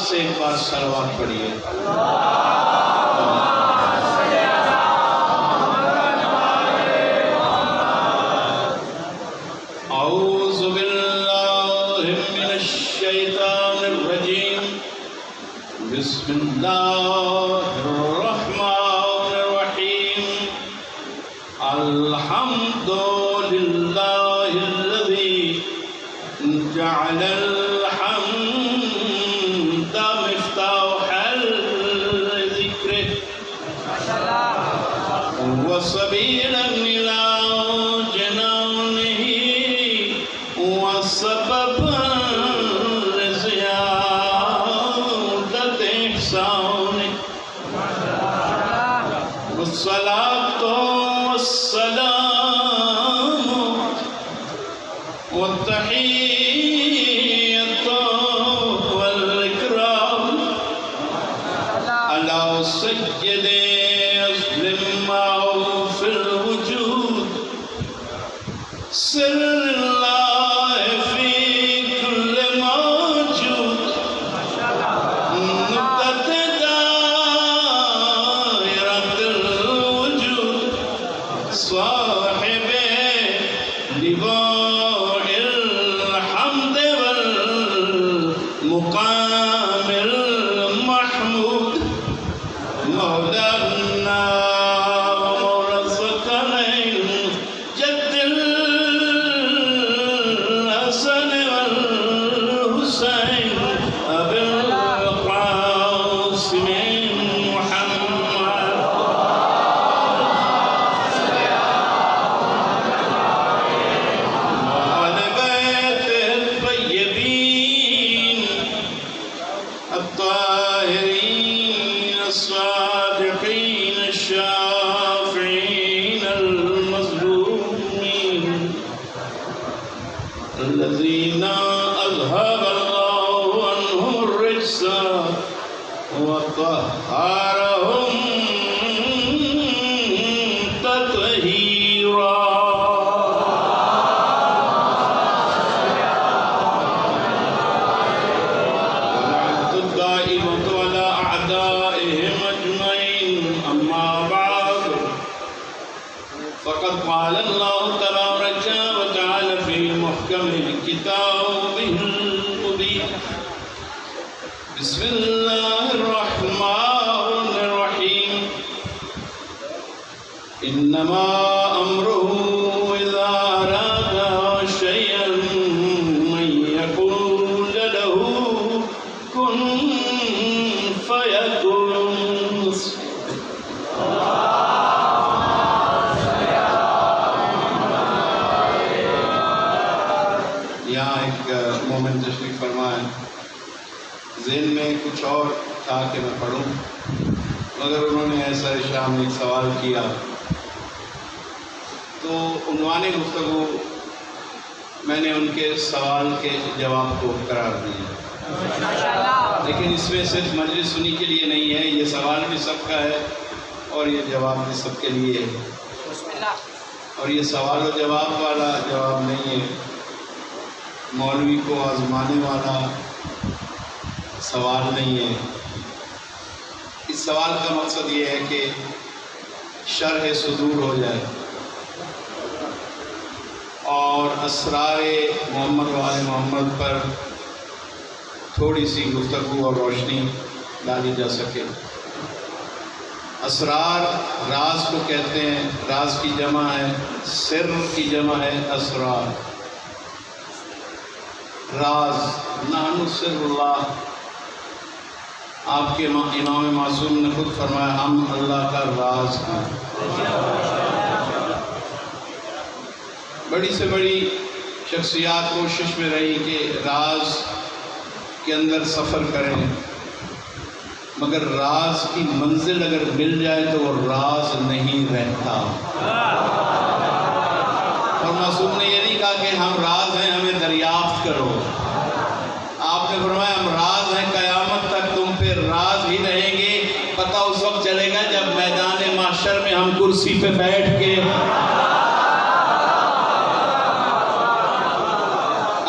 سے ایک بار صلوات پڑھیے. اعوذ باللہ من الشیطان الرجیم. بسم اللہ الرحمن الرحیم. الحمد للہ الذی جعل الحمد مفتاح الذکر وسبیلا الی جنانہ وسببا لزیادۃ احسانہ. والصلاة والسلام والتحیۃ والإکرام علی سید اصل ما فی الوجود سر اللہ فی کل موجود نقطۃ دائرۃ الوجود صاحب لواء الحمد والمقام المحمود مولانا ومولا الثقلين جد الحسن والحسين أبي القاسم محمد وآل بيته الطيبين الطاهرين الصادقين الشافعين المظلومين الذين أذهب الله عنهم الرجس وطهرهم تطهيرا. ولعنة الدائمة على أعدائهم أجمعين. أما بعد فقد قال الله تبارك وتعالى في محكم كتابه المبين. بسم الله الرحمن الرحيم. إنما أمره إذا أراد شيئا أن يقول له كن فيكون. یہاں ایک مومنٹ تشریف فرمائیں. ذہن میں کچھ اور تھا کہ میں پڑھوں، مگر انہوں نے ایسا شام ایک سوال کیا تو عنوان گفتگو میں نے ان کے سوال کے جواب کو قرار دیا. لیکن اس میں صرف مجلس سنی کے لیے نہیں ہے، یہ سوال بھی سب کا ہے اور یہ جواب بھی سب کے لیے ہے. اور یہ سوال و جواب والا جواب نہیں ہے، مولوی کو آزمانے والا سوال نہیں ہے. اس سوال کا مقصد یہ ہے کہ شرح صدور ہو جائے اور اسرار محمد و آل محمد پر تھوڑی سی گفتگو اور روشنی ڈالی جا سکے. اسرار راز کو کہتے ہیں، راز کی جمع ہے، سر کی جمع ہے اسرار. راز نحن سر اللہ. آپ کے امام معصوم نے خود فرمایا ہم اللہ کا راز ہیں. بڑی سے بڑی شخصیات کوشش میں رہی کہ راز کے اندر سفر کریں، مگر راز کی منزل اگر مل جائے تو وہ راز نہیں رہتا. اور معصوم نے یہ نہیں کہا کہ ہم راز ہیں ہمیں دریافت کرو. آپ نے فرمایا ہم راز ہیں، قیامت تک تم پہ راز ہی رہیں گے. پتہ اس وقت چلے گا جب میدان محشر میں ہم کرسی پہ بیٹھ کے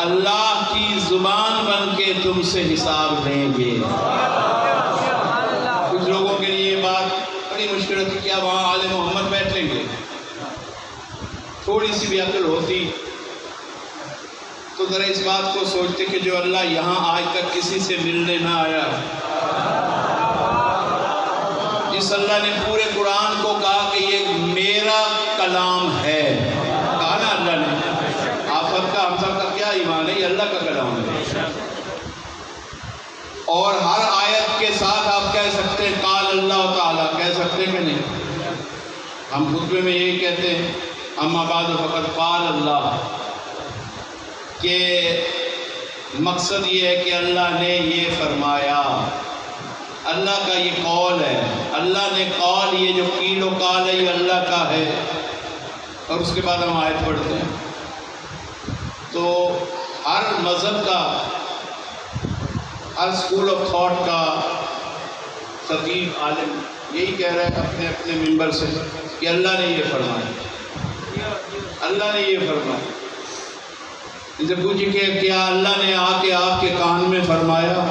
اللہ کی زبان بن کے تم سے حساب لیں گے۔ کچھ لوگوں کے لیے یہ بات بڑی مشکل ہوتی، کیا وہاں آل محمد بیٹھ لیں گے؟ تھوڑی سی بھی عقل ہوتی تو ذرا اس بات کو سوچتے کہ جو اللہ یہاں آج تک کسی سے ملنے نہ آیا، جس اللہ نے پورے قرآن کو کہا کہ یہ میرا کلام ہے، کہا نا اللہ نے، آپ سب کا ہم سب کا کیا ایمان ہے؟ یہ اللہ کا کلام ہے۔ اور ہر آیت کے ساتھ آپ کہہ سکتے ہیں قال اللہ تعالیٰ، کہہ سکتے ہیں کہ نہیں؟ ہم خطبے میں یہی کہتے ہیں، اما بعد فقط قال اللہ، کہ مقصد یہ ہے کہ اللہ نے یہ فرمایا، اللہ کا یہ قول ہے، اللہ نے قول، یہ جو قیل و قال ہے یہ اللہ کا ہے۔ اور اس کے بعد ہم آیت پڑھتے ہیں۔ تو ہر مذہب کا، ہر اسکول آف تھاٹ کا خطیب عالم یہی کہہ رہا ہے اپنے اپنے ممبر سے کہ اللہ نے یہ فرمایا، اللہ نے یہ فرمایا۔ ان سے پوچھے کہ کیا اللہ نے آ کے آپ کے کان میں فرمایا؟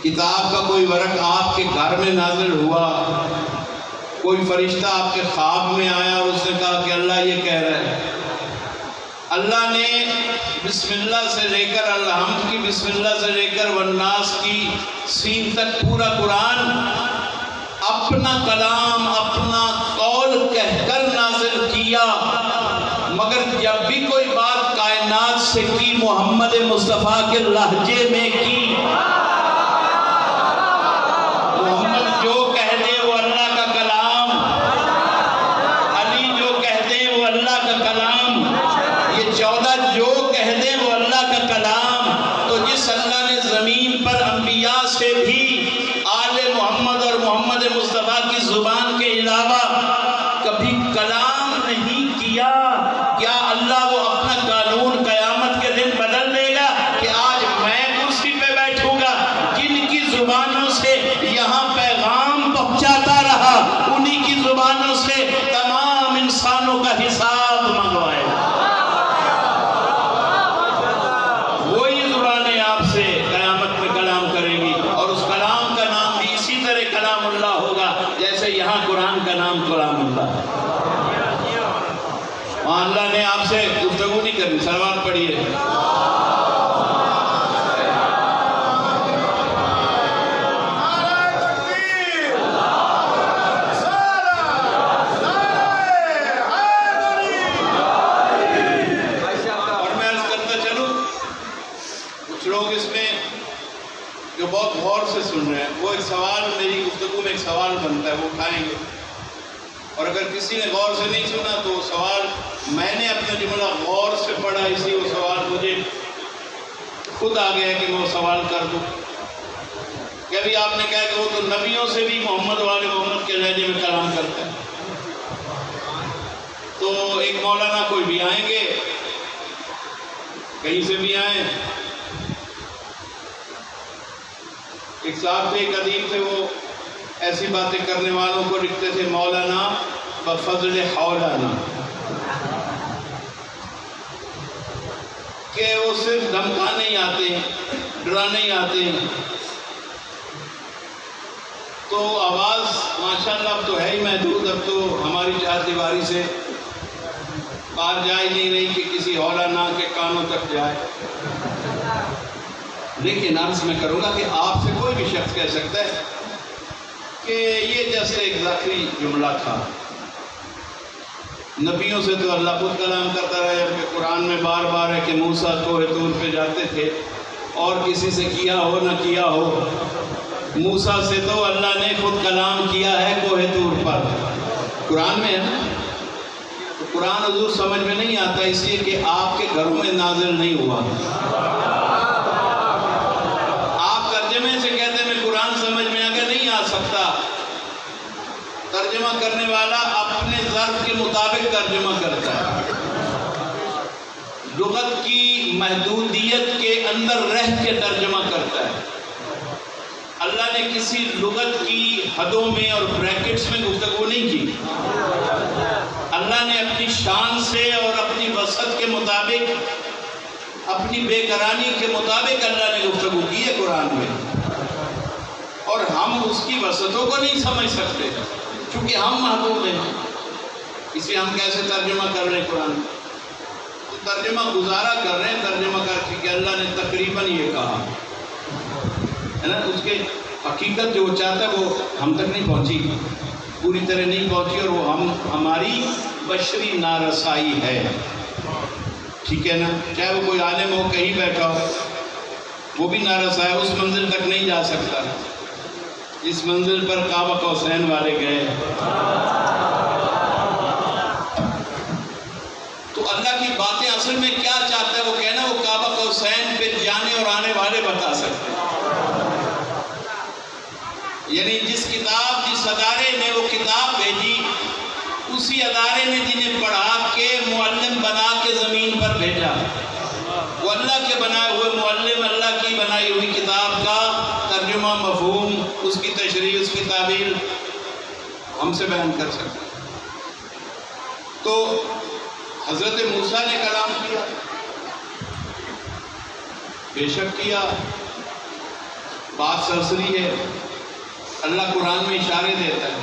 کتاب کا کوئی ورق آپ کے گھر میں نازل ہوا؟ کوئی فرشتہ آپ کے خواب میں آیا اور اس نے کہا کہ اللہ یہ کہہ رہا ہے؟ اللہ نے بسم اللہ سے لے کر الحمد کی بسم اللہ سے لے کر والناس کی سین تک پورا قرآن اپنا کلام، اپنا قول کہہ کر نازل کیا، مگر جب بھی کوئی بات کائنات سے کی محمد مصطفیٰ کے لہجے میں کی۔ محمد جو کہہ دے وہ اللہ کا کلام، علی جو کہہ دے وہ اللہ کا کلام، یہ 14 جو کہہ دے وہ اللہ کا کلام۔ تو جس اللہ نے زمین پر انبیاء سے بھی آل محمد اور محمد مصطفیٰ کی زبان کے علاوہ کبھی کلام نہیں کیا، کیا اللہ وہ اپنا قانون قیامت کے دن بدل دے گا کہ آج میں کرسی پہ بیٹھوں گا، جن کی زبانوں سے یہاں پیغام پہنچاتا رہا انہی کی زبانوں سے تمام انسانوں کا حساب منگوائے گا؟ وہی زبانیں آپ سے قیامت میں کلام کریں گی، اور اس کلام کا نام بھی اسی طرح کلام اللہ ہوگا جیسے یہاں قرآن کا نام کلام اللہ ہے۔ وہاں اللہ نے آپ سے گفتگو نہیں کرنی، صلوات پڑھیے۔ اور میں عرض کرتا چلوں، کچھ لوگ اس میں جو بہت غور سے سن رہے ہیں، وہ ایک سوال، میری گفتگو میں ایک سوال بنتا ہے، وہ اٹھائیں گے، اور اگر کسی نے غور سے نہیں سنا تو سوال میں نے اپنا جملہ غور سے پڑھا، اس لیے وہ سوال مجھے خود آ گیا کہ میں وہ سوال کر دوں کہ ابھی آپ نے کہا کہ وہ تو نبیوں سے بھی محمد والے محمد کے لہجے میں کلام کرتا ہے۔ تو ایک مولانا کوئی بھی آئیں گے، کہیں سے بھی آئیں، ایک صاحب تھے، ایک ادیب تھے، وہ ایسی باتیں کرنے والوں کو لکھتے تھے مولانا بفضل حولانا، کہ وہ صرف دھمکانے ہی آتے ہیں، ڈرانے ہی آتے ہیں۔ تو آواز ماشاءاللہ اب تو ہے ہی محدود، اب تو ہماری چار دیواری سے باہر جا ہی نہیں رہی کہ کسی حولانا کے کانوں تک جائے۔ لیکن عرض میں کروں گا کہ آپ سے کوئی بھی شخص کہہ سکتا ہے کہ یہ جیسے ایک ذاکری جملہ تھا، نبیوں سے تو اللہ خود کلام کرتا رہا، جبکہ قرآن میں بار بار ہے کہ موسیٰ کوہ طور پہ جاتے تھے، اور کسی سے کیا ہو نہ کیا ہو، موسیٰ سے تو اللہ نے خود کلام کیا ہے کوہ طور پر، قرآن میں ہے نا۔ تو قرآن حضور سمجھ میں نہیں آتا اس لیے کہ آپ کے گھروں میں نازل نہیں ہوا۔ آپ ترجمے سے کہتے ہیں میں قرآن سمجھ میں آگے نہیں آ سکتا، ترجمہ کرنے والا اپنے ظرف کے مطابق ترجمہ کرتا ہے، لغت کی محدودیت کے اندر رہ کے ترجمہ کرتا ہے۔ اللہ نے کسی لغت کی حدوں میں اور بریکٹس میں گفتگو نہیں کی، اللہ نے اپنی شان سے اور اپنی وسعت کے مطابق اپنی بے قراری کے مطابق اللہ نے گفتگو کی ہے قرآن میں، اور ہم اس کی وسعتوں کو نہیں سمجھ سکتے چونکہ ہم محدود ہیں، اس لیے ہم کیسے ترجمہ کر رہے ہیں قرآن؟ تو ترجمہ گزارا کر رہے ہیں، ترجمہ کر کے کہ اللہ نے تقریباً یہ کہا ہے نا، اس کے حقیقت جو وہ چاہتا ہے وہ ہم تک نہیں پہنچی، پوری طرح نہیں پہنچی، اور وہ ہماری بشری نارسائی ہے، ٹھیک ہے نا؟ چاہے وہ کوئی عالم ہو کہیں بیٹھا ہو، وہ بھی نارسا ہے، اس منزل تک نہیں جا سکتا جس منزل پر کعبہ قوسین والے گئے۔ تو اللہ کی باتیں اصل میں کیا چاہتا ہے وہ کہنا، وہ کعبہ قوسین پہ جانے اور آنے والے بتا سکتے ہیں، یعنی جس ادارے نے وہ کتاب بھیجی، اسی ادارے نے جنہیں پڑھا کے معلم بنا کے زمین پر بھیجا، وہ اللہ کے بنائے ہوئے معلم اللہ کی بنائی ہوئی کتاب کا ترجمہ، مفہوم، اس کی تشریح، اس کی تعبیر ہم سے بیان کر سکتے۔ تو حضرت موسیٰ نے کلام کیا، بے شک کیا، بات سرسری ہے، اللہ قرآن میں اشارے دیتا ہے،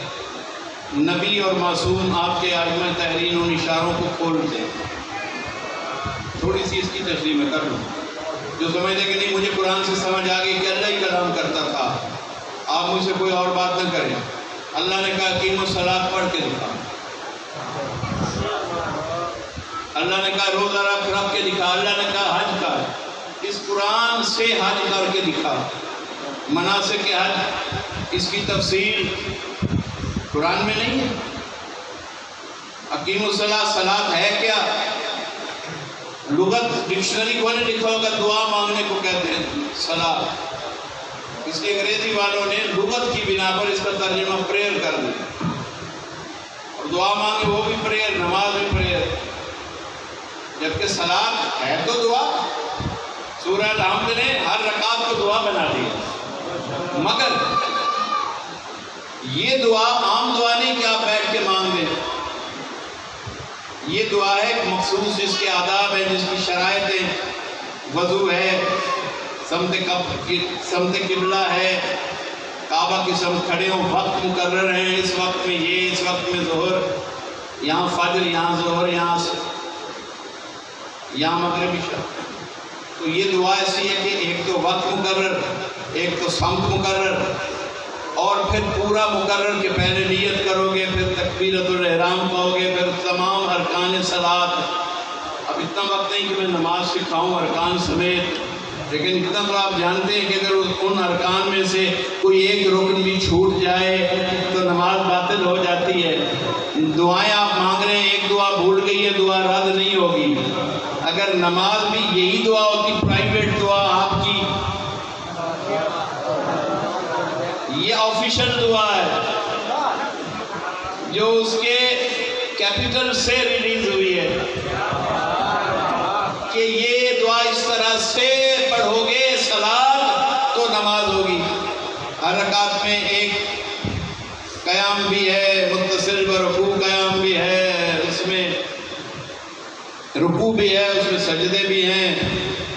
نبی اور معصوم آپ کے ائمہ تحریر ان اشاروں کو کھولتے ہیں۔ تھوڑی سی اس کی تشریح میں کر لوں، جو سمجھتے کہ نہیں مجھے قرآن سے سمجھ آ گئی کہ اللہ ہی کلام کرتا تھا، آپ مجھ سے کوئی اور بات نہ کریں۔ اللہ نے کہا اقیموا الصلاۃ پڑھ کے دکھا، اللہ نے کہا روزہ رکھ کے دکھا، اللہ نے کہا حج کر، اس قرآن سے حج کر کے دکھا، مناسک حج اس کی تفصیل قرآن میں نہیں ہے۔ اقیموا الصلاۃ، صلاۃ ہے کیا؟ لغت ڈکشنری کو نے لکھا ہوگا دعا مانگنے کو کہتے ہیں صلاۃ، اس لیے انگریزی والوں نے لغت کی بنا پر اس کا ترجمہ پریئر کر دیا، اور دعا مانگے وہ بھی پریئر، نماز بھی پریئر، جبکہ صلاۃ ہے تو دعا۔ سورہ الحمد نے ہر رکعت کو دعا بنا دیا، مگر یہ دعا عام دعا نہیں کہ آپ بیٹھ کے مانگ دیں، یہ دعا ہے ایک مخصوص، جس کے آداب ہیں، جس کی شرائط ہیں، وضو ہے، سمت قبلہ ہے، کعبہ کی سمت کھڑے ہوں، وقت مقرر ہیں، اس وقت میں یہ، اس وقت میں ظہر، یہاں فجر، یہاں ظہر، یہاں مغرب عشاء۔ تو یہ دعا ایسی ہے کہ ایک تو وقت مقرر، ایک تو سمت مقرر، اور پھر پورا مقرر کہ پہلے نیت کرو گے، پھر تکبیرۃ الاحرام کہو گے، پھر تمام ارکان صلاۃ۔ اب اتنا وقت نہیں کہ میں نماز سکھاؤں ارکان سمیت، لیکن اتنا تو آپ جانتے ہیں کہ اگر ان ارکان میں سے کوئی ایک رکن بھی چھوٹ جائے تو نماز باطل ہو جاتی ہے۔ دعائیں آپ مانگ رہے ہیں، ایک دعا بھول گئی ہے، دعا رد نہیں ہوگی۔ اگر نماز بھی یہی دعا ہوتی، پرائیویٹ دعا آپ کی، یہ آفیشل دعا ہے جو اس کے کیپٹل سے ریلیز ہوئی ہے کہ یہ دعا اس طرح سے پڑھو گے صلاۃ تو نماز ہوگی۔ ہر رکعت میں ایک قیام بھی ہے، متصل برکوع قیام بھی ہے، اس میں رکوع بھی ہے، اس میں سجدے بھی ہیں،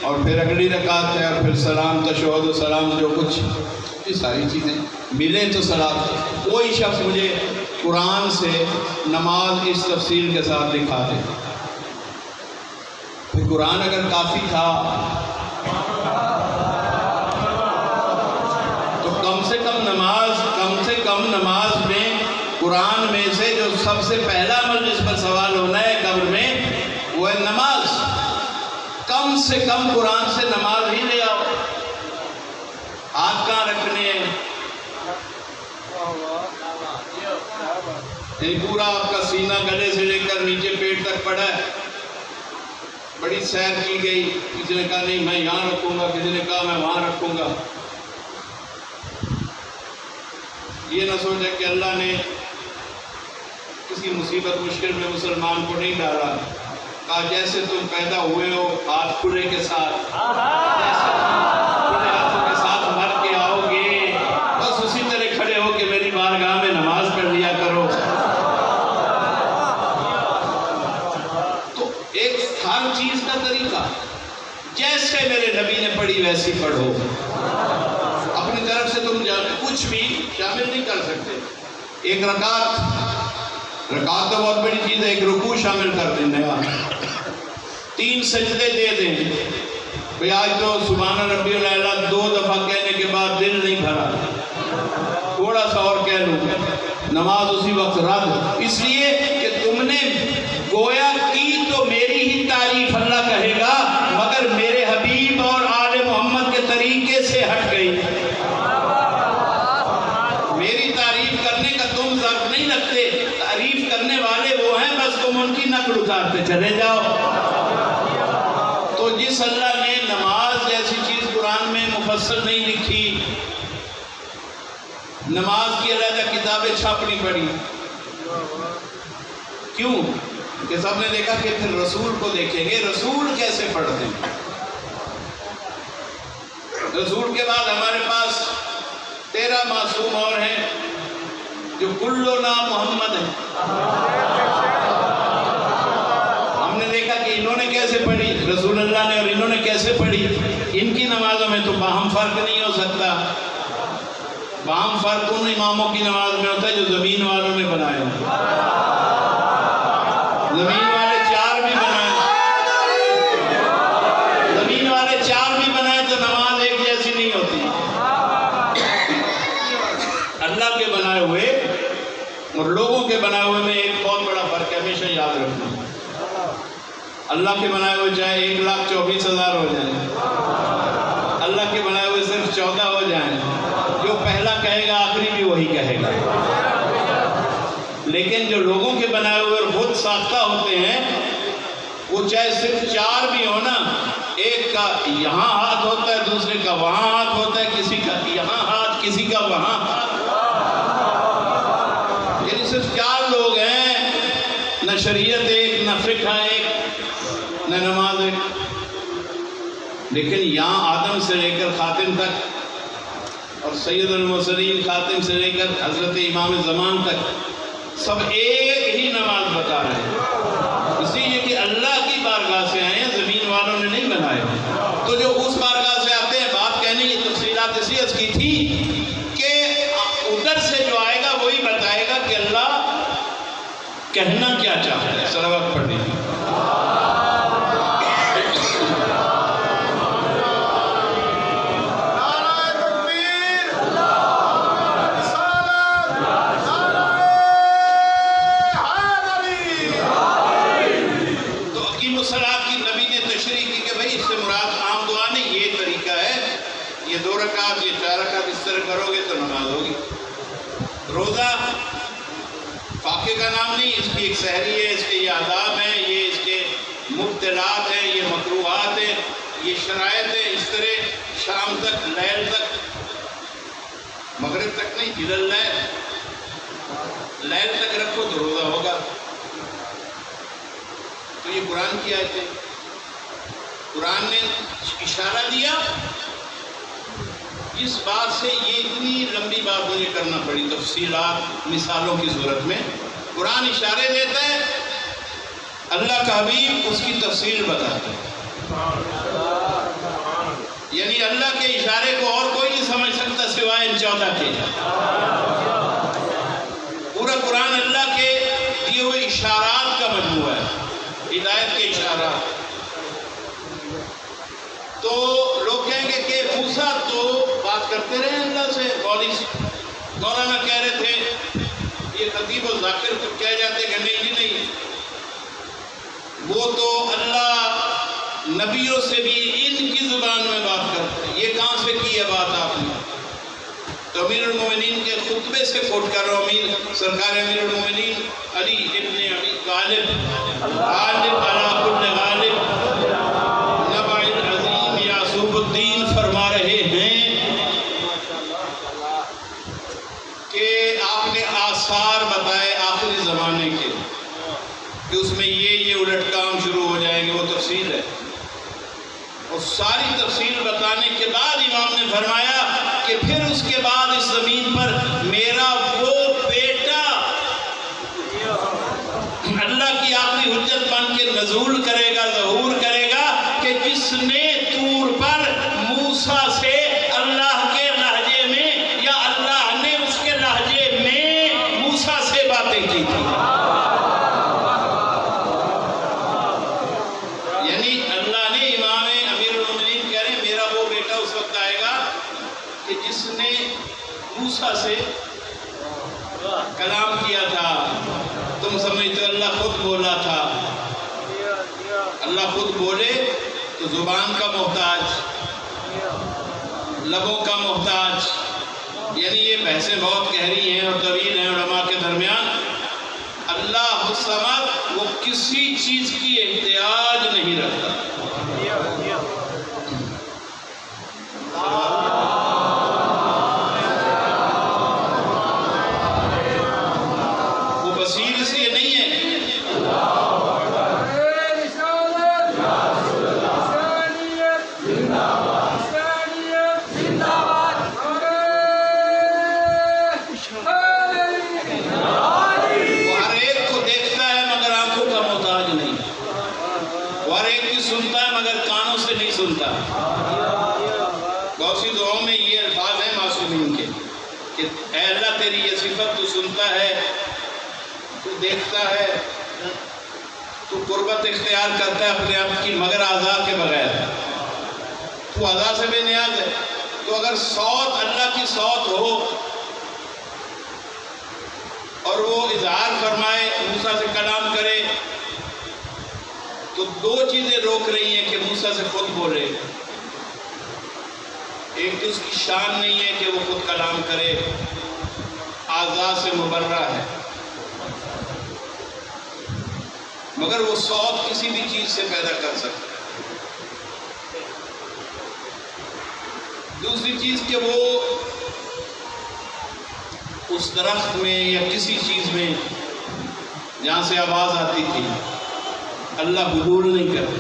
اور پھر اگلی رکعت ہے، اور پھر سلام، تشہد و سلام، جو کچھ یہ ساری چیزیں ملیں تو صلاۃ۔ کوئی شخص مجھے قرآن سے نماز اس تفصیل کے ساتھ دکھا دے۔ پھر قرآن اگر کافی تھا تو کم سے کم نماز میں قرآن میں سے جو سب سے پہلا عمل جس پر سوال ہونا ہے قبر میں وہ ہے نماز۔ کم سے کم قرآن سے نماز ہی لے آؤ۔ ہاتھ کہاں رکھنے ہیں؟ پورا آپ کا سینہ گلے سے لے کر نیچے پیٹ تک پڑا ہے، بڑی سیر کی گئی، کسی نے کہا نہیں میں یہاں رکھوں گا، کسی نے کہا میں وہاں رکھوں گا۔ یہ نہ سوچے کہ اللہ نے کسی مصیبت مشکل میں مسلمان کو نہیں ڈالا، کہا جیسے تم پیدا ہوئے ہو ہاتھ کھلے کے ساتھ، جیسے کھلے ہاتھوں کے ساتھ مر کے آؤ گے، بس اسی طرح کھڑے ہو کہ میری بارگاہ میں نماز پڑھ لیا کرو۔ تو ایک ہر چیز کا طریقہ، ایسی پڑھو. اپنی طرف سے تم کچھ بھی شامل نہیں کر سکتے. ایک رکعت تو بہت بڑی چیز ہے. ایک رکوع شامل کر دیں نیا, 3 سجدے دے دیں. بھئی آج تو سبحان ربی الاعلیٰ 2 دفعہ کہنے کے بعد دل نہیں بھرا, تھوڑا سا اور کہہ لوں, نماز اسی وقت رد. اس لیے کہ تم نے گویا کی تو میری ہی تعریف اللہ کہے گا, مگر میرے حبیب اور آل محمد کے طریقے سے ہٹ گئی. میری تعریف کرنے کا تم ظرف نہیں رکھتے, تعریف کرنے والے وہ ہیں, بس تم ان کی نقل اتارتے چلے جاؤ. تو جس اللہ نے نماز جیسی چیز قرآن میں مفصل نہیں لکھی, نماز کی علیحدہ کتابیں چھاپنی پڑی. کیوں؟ کہ سب نے دیکھا کہ پھر رسول کو دیکھیں گے رسول کیسے پڑھتے ہیں. رسول کے بعد ہمارے پاس 13 معصوم اور ہیں جو کلو نام محمد ہیں. ہم نے دیکھا کہ انہوں نے کیسے پڑھی رسول اللہ نے, اور انہوں نے کیسے پڑھی. ان کی نمازوں میں تو باہم فرق نہیں ہو سکتا. باہم فرق ان اماموں کی نماز میں ہوتا ہے جو زمین والوں نے بنائے. زمین والے 4 بھی بنائے, زمین والے 4 بھی بنائے تو نماز ایک جیسی نہیں ہوتی. اللہ کے بنائے ہوئے اور لوگوں کے بنائے ہوئے میں ایک بہت بڑا فرق ہے, ہمیشہ یاد رکھنا. اللہ کے بنائے ہوئے چاہے 1,24,000 ہو جائیں, اللہ کے بنائے ہوئے صرف 14 ہو جائیں, جو پہلا کہے گا آخری بھی وہی کہے گا. لیکن جو لوگوں کے بنائے ہوئے اور خود ساختہ ہوتے ہیں, وہ چاہے صرف 4 بھی ہو نا, ایک کا یہاں ہاتھ ہوتا ہے, دوسرے کا وہاں ہاتھ ہوتا ہے, کسی کا یہاں ہاتھ, کسی کا وہاں ہاتھ. یعنی صرف 4 لوگ ہیں, نہ شریعت ایک, نہ فقہ ایک, نہ نماز ایک. لیکن یہاں آدم سے لے کر خاتم تک اور سید المرسلین خاتم سے لے کر حضرت امام زمان تک سب ایک ہی نماز بتا رہے ہیں. اسی لیے کہ اللہ کی بارگاہ سے آئے ہیں, زمین والوں نے نہیں بنائے. تو جو اس بارگاہ سے آتے ہیں, بات کہنے کی تفصیلات اس لیے کی تھی کہ ادھر سے جو آئے گا وہی بتائے گا کہ اللہ کہنا کیا چاہتا ہے. صلوات پڑھیں. یہ 2 رکعت, یہ 4 رکعت اس طرح کرو گے تو نماز ہوگی. روزہ فاقے کا نام نہیں, اس کی ایک سحری ہے, اس کے یہ آداب ہیں, یہ اس کے مبتلات ہیں, یہ مکروہات ہیں, یہ شرائط ہیں. اس طرح شام تک, لیل تک, مغرب تک نہیں, جلل لیل تک رکھو تو روزہ ہوگا. تو یہ قرآن کی آیت ہے. قرآن نے اشارہ دیا. اس بات سے یہ اتنی لمبی بات مجھے کرنا پڑی, تفصیلات مثالوں کی صورت میں. قرآن اشارے دیتا ہے, اللہ کا حبیب اس کی تفصیل بتاتا ہے. یعنی اللہ کے اشارے کو اور کوئی نہیں سمجھ سکتا سوائے ان 14 کے. پورا قرآن اللہ کے دیے ہوئے اشارات کا مجموعہ ہے, ہدایت کے اشارات. تو لوگ کہیں گے کہ موسیٰ تو بات کرتے رہے اللہ سے. مولانا کہہ رہے تھے, یہ خطیب و ذاکر تو کہہ جاتے کہ نہیں, وہ تو اللہ نبیوں سے بھی ان کی زبان میں بات کرتے ہیں. یہ کہاں سے کی ہے بات آپ نے؟ تو امیر المومنین کے خطبے سے کوٹ کر رہا ہوں. سرکار امیر المومنین علی ابن ابی طالب, غالب علی کل غالب, نبع العظیم یعصوب الدین فرما رہے ہیں کہ آپ نے آثار بتائے آخری زمانے کے, کہ اس میں یہ الٹ کام شروع ہو جائیں گے. وہ تفصیل ہے, اور ساری تفصیل بتانے کے بعد امام نے فرمایا کہ پھر اس کے بعد اس زمین پر میرا وہ بیٹا اللہ کی آخری حجت بن کے نزول کرے گا, ظہور کرے گا, کہ جس نے طور پر موسیٰ کہ جس نے موسیٰ سے کلام کیا تھا، تم سمجھتے اللہ خود بولا تھا؟ اللہ خود بولے تو زبان کا محتاج، لبوں کا محتاج، یعنی یہ بحثیں بہت گہری ہیں اور طویل ہیں علماء کے درمیان۔ اللہ الصمد وہ کسی چیز کی احتیاج نہیں رکھتا۔ وہ بصیر اس لیے نہیں ہے، سنتا ہے مگر کانوں سے نہیں سنتا۔ بہت سی دعاؤں میں یہ الفاظ ہیں معصومین کے کہ اے اللہ تیری یہ صفت، تو سنتا ہے، تو دیکھتا ہے، تو قربت اختیار کرتا ہے اپنے آپ کی مگر اعضاء کے بغیر، تو اعضاء سے بے نیاز ہے۔ تو اگر صوت اللہ کی صوت ہو اور وہ اظہار فرمائے، موسیٰ سے کلام کرے، تو دو چیزیں روک رہی ہیں کہ موسیٰ سے خود بولے۔ ایک تو اس کی شان نہیں ہے کہ وہ خود کلام کرے، اعضاء سے مبرہ ہے، مگر وہ صوت کسی بھی چیز سے پیدا کر سکتا ہے۔ دوسری چیز کہ وہ اس درخت میں یا کسی چیز میں جہاں سے آواز آتی تھی، اللہ حلول نہیں کرتا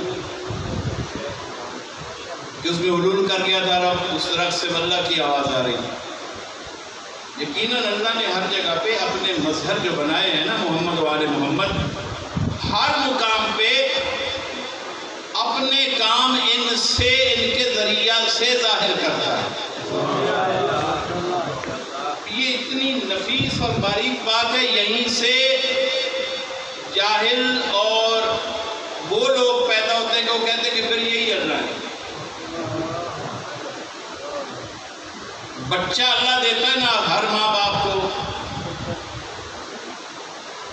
کہ اس میں حلول کر گیا تھا رب، اس درخت سے اللہ کی آواز آ رہی ہے۔ یقیناً اللہ نے ہر جگہ پہ اپنے مظہر جو بنائے ہیں نا، محمد و آل محمد، ہر مقام پہ اپنے کام ان سے، ان کے ذریعہ سے ظاہر کرتا ہے۔ یہ اتنی نفیس اور باریک بات ہے، یہیں سے جاہل اور وہ لوگ پیدا ہوتے ہیں کہ وہ کہتے ہیں کہ پھر یہی اللہ ہے۔ بچہ اللہ دیتا ہے نا ہر ماں باپ کو،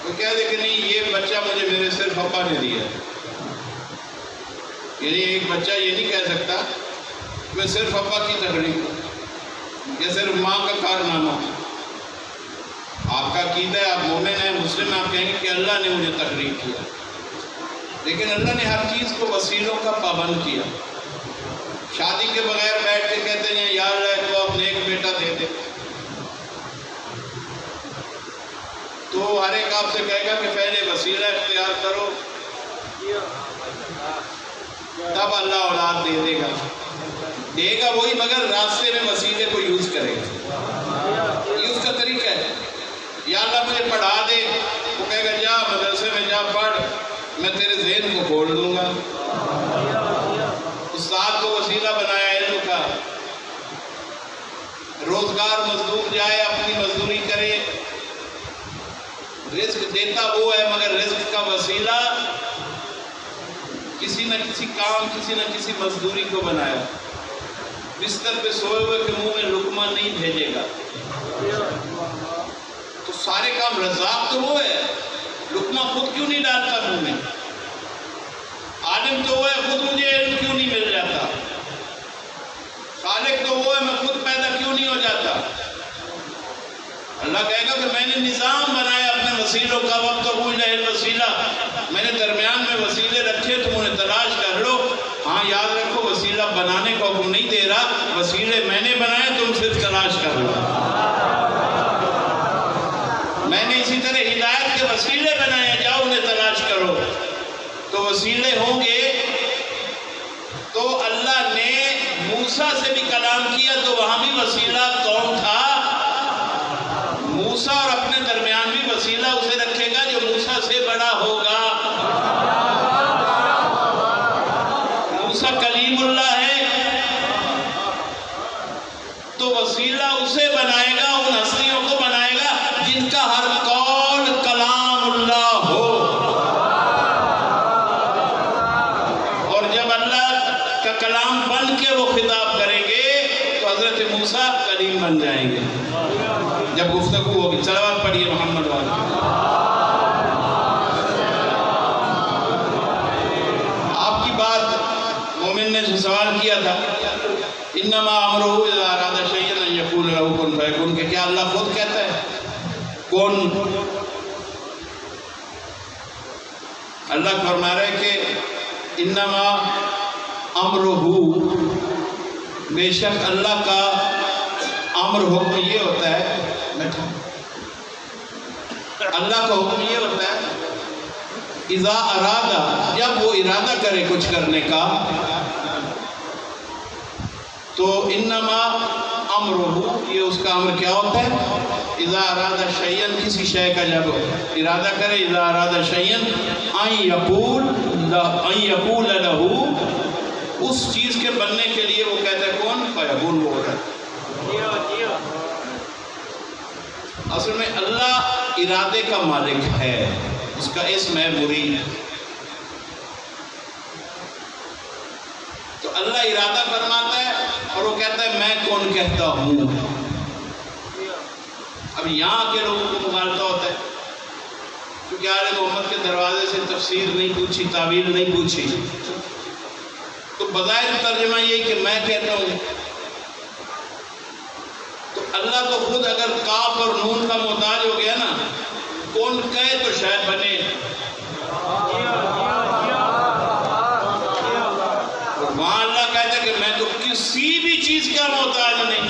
وہ کہتے ہیں کہ نہیں یہ بچہ مجھے میرے صرف ابا نے دیا ہے۔ یعنی ایک بچہ یہ نہیں کہہ سکتا میں صرف ابا کی تخلیق ہوں، یہ صرف ماں کا کارنامہ ہے۔ آپ کا عقیدہ ہے، آپ مومن ہیں، مسلم ہیں، آپ کہیں گے کہ اللہ نے مجھے تخلیق کیا، لیکن اللہ نے ہر چیز کو وسیلوں کا پابند کیا۔ شادی کے بغیر بیٹھ کے کہتے ہیں یا اللہ تو اپنے ایک بیٹا دے دے، تو ہر ایک آپ سے کہے گا کہ پہلے وسیلہ اختیار کرو، تب اللہ اولاد دے گا وہی، مگر راستے میں وسیلے کو یوز کرے گا۔ یہ اس کا طریقہ ہے۔ یا اللہ مجھے پڑھا دے، وہ کہے گا جا مدرسے میں جا پڑھ، میں تیرے ذہن کو کھول دوں گا۔ استاد کو وسیلہ بنایا علم کا، روزگار مزدور جائے اپنی مزدوری کرے، رزق دیتا وہ ہے مگر رزق کا وسیلہ کسی نہ کسی کام، کسی نہ کسی مزدوری کو بنایا۔ بستر پہ سوئے ہوئے کے منہ میں لقمہ نہیں بھیجے گا، تو سارے کام رزاق تو وہ ہے، لقمہ خود کیوں نہیں ڈالتا منہ میں؟ عالم تو وہ ہے، خود مجھے علم کیوں نہیں مل جاتا؟ خالق تو وہ ہے، میں خود پیدا کیوں نہیں ہو جاتا؟ اللہ کہے گا کہ میں نے نظام بنایا اپنے وسیلوں کا، وقت الوسیلہ، میں نے درمیان میں وسیلے رکھے، تم انہیں تلاش کر لو۔ ہاں یاد رکھو وسیلہ بنانے کو حکم نہیں دے رہا، وسیلے میں نے بنائے، تم صرف تلاش کر لو۔ میں نے اسی طرح ہدایت کے وسیلے بنائے، جاؤ انہیں تلاش کرو، تو وسیلے ہوں گے۔ تو اللہ نے موسیٰ سے بھی کلام کیا تو وہاں بھی وسیلہ کون تھا؟ موسیٰ، اور اپنے درمیان بھی وسیلہ اسے رکھے گا جو موسیٰ سے بڑا ہوگا۔ موسیٰ کلیم اللہ ہے تو وسیلہ اسے بنائے گا، ان ہستیوں کو بنائے گا جن کا ہر قول کلام اللہ ہو۔ اور جب اللہ کا کلام بن کے وہ خطاب کریں گے تو حضرت حضرت موسیٰ کلیم بن جائیں گے جب گفتگو ہوگی. صلوات پڑھیے محمد والے. آپ کی بات مومن نے جو سوال کیا تھا انما امرہ اذا اراد شیئا ان یقول له کن فیکن، کہ کیا اللہ خود کہتا ہے کن؟ اللہ فرما رہے کہ انما امرہ، بے شک اللہ کا امر حکم یہ ہوتا ہے، اللہ کا حکم یہ ہوتا ہے اذا ارادہ، جب وہ ارادہ کرے کچھ کرنے کا، تو انما امرہ، یہ اس کا امر کیا ہوتا ہے؟ اذا ارادہ شیئا، کسی شے کا جب ارادہ کرے، اذا ارادہ شیئا ان یقول لہ، اس چیز کے بننے کے لیے وہ کہتا ہے کون؟ فیکون، وہ ہوتا ہے. اصل میں اللہ ارادے کا مالک ہے، اس کا اسم ہے مرید. تو اللہ ارادہ فرماتا ہے اور وہ کہتا ہے میں کون کہتا ہوں. اب یہاں کے لوگوں کو مغالطہ ہوتا ہے کیونکہ آل محمد کے دروازے سے تفسیر نہیں پوچھی، تعویل نہیں پوچھی، تو بظاہر ترجمہ یہ کہ میں کہتا ہوں. تو اللہ تو خود اگر کاف اور نون کا محتاج ہو گیا نا، کون کہے تو شاید بنے. وہاں اللہ کہتا ہے کہ میں تو کسی بھی چیز کا محتاج نہیں،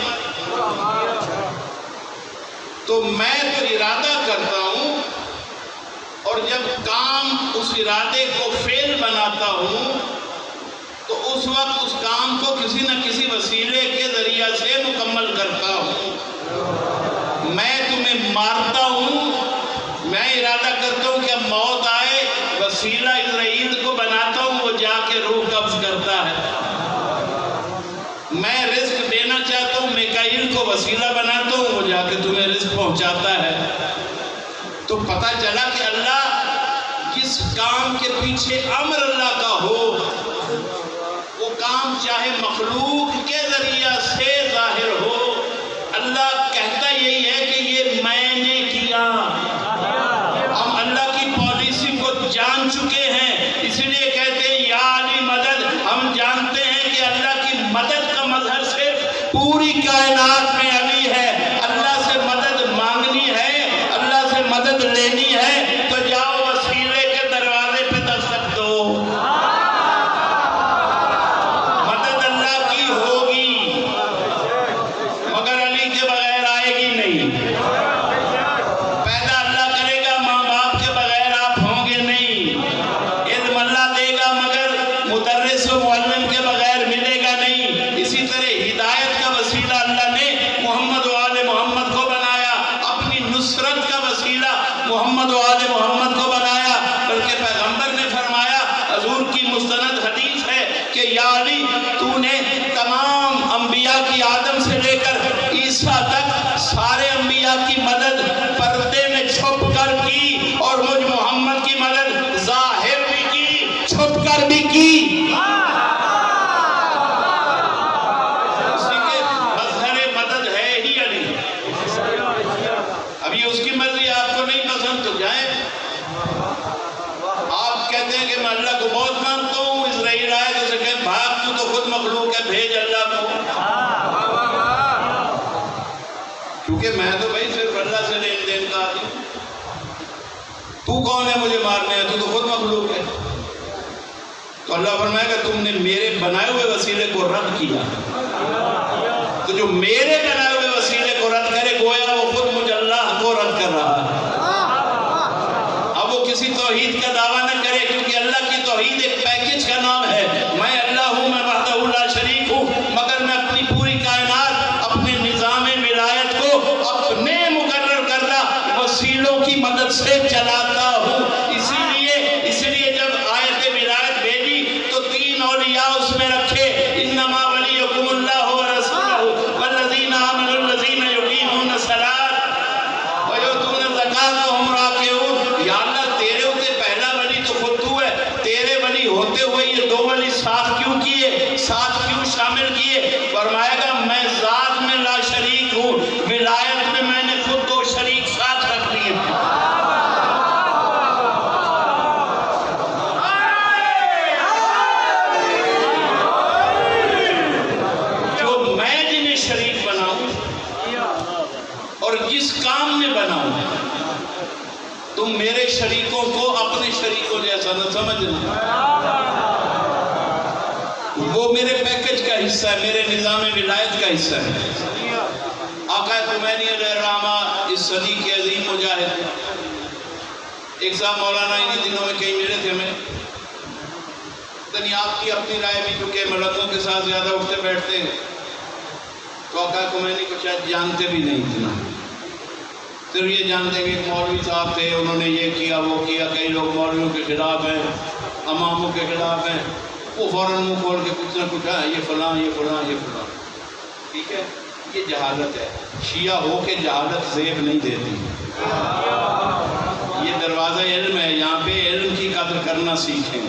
تو میں تو ارادہ کرتا ہوں، اور جب کام اس ارادے کو فعل بناتا ہوں تو اس وقت اس کام کو کسی نہ کسی وسیلے کے ذریعہ سے مکمل کرتا ہوں. میں تمہیں مارتا ہوں، میں ارادہ کرتا ہوں کہ اب موت آئے، وسیلہ اسرائیل کو بناتا ہوں، وہ جا کے روح قبض کرتا ہے. میں رزق دینا چاہتا ہوں، میکائیل کو وسیلہ بناتا ہوں، وہ جا کے تمہیں رزق پہنچاتا ہے. تو پتہ چلا کہ اللہ جس کام کے پیچھے امر اللہ کا ہو، وہ کام چاہے مخلوق کے ذریعہ سے ظاہر ہو، اللہ کہتا یہی ہے کہ یہ میں نے کیا. ہم اللہ کی پالیسی کو جان چکے ہیں، اس لیے کہتے ہیں یا علی مدد. ہم جانتے ہیں کہ اللہ کی مدد کا مظہر صرف پوری کائنات میں علی ہے. اللہ سے مدد مانگنی ہے، اللہ سے مدد لینی ہے، تو جاؤ وسیلے کے دروازے پہ دستک دو. مدد اللہ کی ہوگی مگر علی کے بغیر آئے گی نہیں. پیدا اللہ کرے گا، ماں باپ کے بغیر آپ ہوں گے نہیں. علم اللہ دے گا مگر مدرس و معلم کے بغیر ملے گا نہیں. اسی طرح ہدایت کا وسیلہ اللہ نے محمد و آل محمد کو بنایا، اپنی نصرت کا وسیلہ محمد و آل محمد کو بنایا. بلکہ پیغمبر نے فرمایا، حضور کی مستند حدیث ہے کہ یا علی، تو نے تمام انبیاء کی آدم سے لے کر عیسیٰ تک سارے انبیاء کی مدد پردے میں چھپ کر کی، اور مجھ محمد کی مدد ظاہر بھی کی، چھپ کر بھی کی. اسی کے مظہر مدد ہے ہی علی. اب یہ اس کی مرضی، آپ کو نہیں پسند تو جائیں. آپ کہتے ہیں کہ میں اللہ کو بہت مانتا ہوں، اسرائیل آئے تو اسے کہیں بھاگ، تو خود مخلوق ہے، بھیج اللہ کو. کیونکہ میں تو بھائی صرف اللہ سے لین دین کا آدمی. تو کون ہے مجھے مارنے ہے؟ تو خود مخلوق ہے. تو اللہ فرمائے گا تم نے میرے بنائے ہوئے وسیلے کو رد کیا. تو جو میرے بنائے ہوئے وسیلے کو رد کرے، گویا وہ خود مجھ اللہ کو رد کر رہا ہے. اب وہ کسی توحید کا دعویٰ نہ کرے، کیونکہ اللہ کی توحید ایک پیکج کا نام ہے. میں اللہ ہوں، میں وحدہ لا شریک ہوں، مگر میں اپنی پوری کائنات، اپنے نظام ولایت کو اپنے مقرر کردہ وسیلوں کی مدد سے چلاتا ہوں. اسی لیے جب آیت ولایت بھیجی تو 3 اولیاء اس میں رکھے، انما ولیکم اللہ ورسولہ والذین آمنوا الذین یقیمون الصلاۃ ویؤتون الزکاۃ وہم راکعون. یا اللہ تیرے ہوتے پہلا ولی تو خود تو ہے، تیرے ولی ہوتے ہوئے یہ 2 ولی ساتھ کیوں کیے، ساتھ کیوں شامل کیے؟ فرمائے گا میں ذات اور جس کام میں بناؤں تم میرے شریکوں کو اپنے شریکوں جیسا نہ سمجھنا، وہ میرے پیکج کا حصہ ہے، میرے نظام ولایت کا حصہ ہے۔ آقا خمینی علیہ الرحمہ اس صدی کے عظیم مجاہد، ایک صاحب مولانا انہی دنوں میں کہیں ملے تھے ہمیں، یعنی آپ کی اپنی رائے بھی چونکہ ملکوں کے ساتھ زیادہ اٹھتے بیٹھتے ہیں تو آقا خمینی کو شاید جانتے بھی نہیں اتنا، صرف یہ جانتے ہیں کہ ایک مولوی صاحب تھے، انہوں نے یہ کیا وہ کیا، کئی لوگ مولویوں کے خلاف ہیں، اماموں کے خلاف ہیں، وہ فوراً منہ کھول کے کچھ نہ کچھ ہے، یہ فلاں یہ فلاں یہ فلاں۔ ٹھیک ہے، یہ جہالت ہے، شیعہ ہو کے جہالت زیب نہیں دیتی، یہ دروازہ علم ہے، یہاں پہ علم کی قدر کرنا سیکھیں۔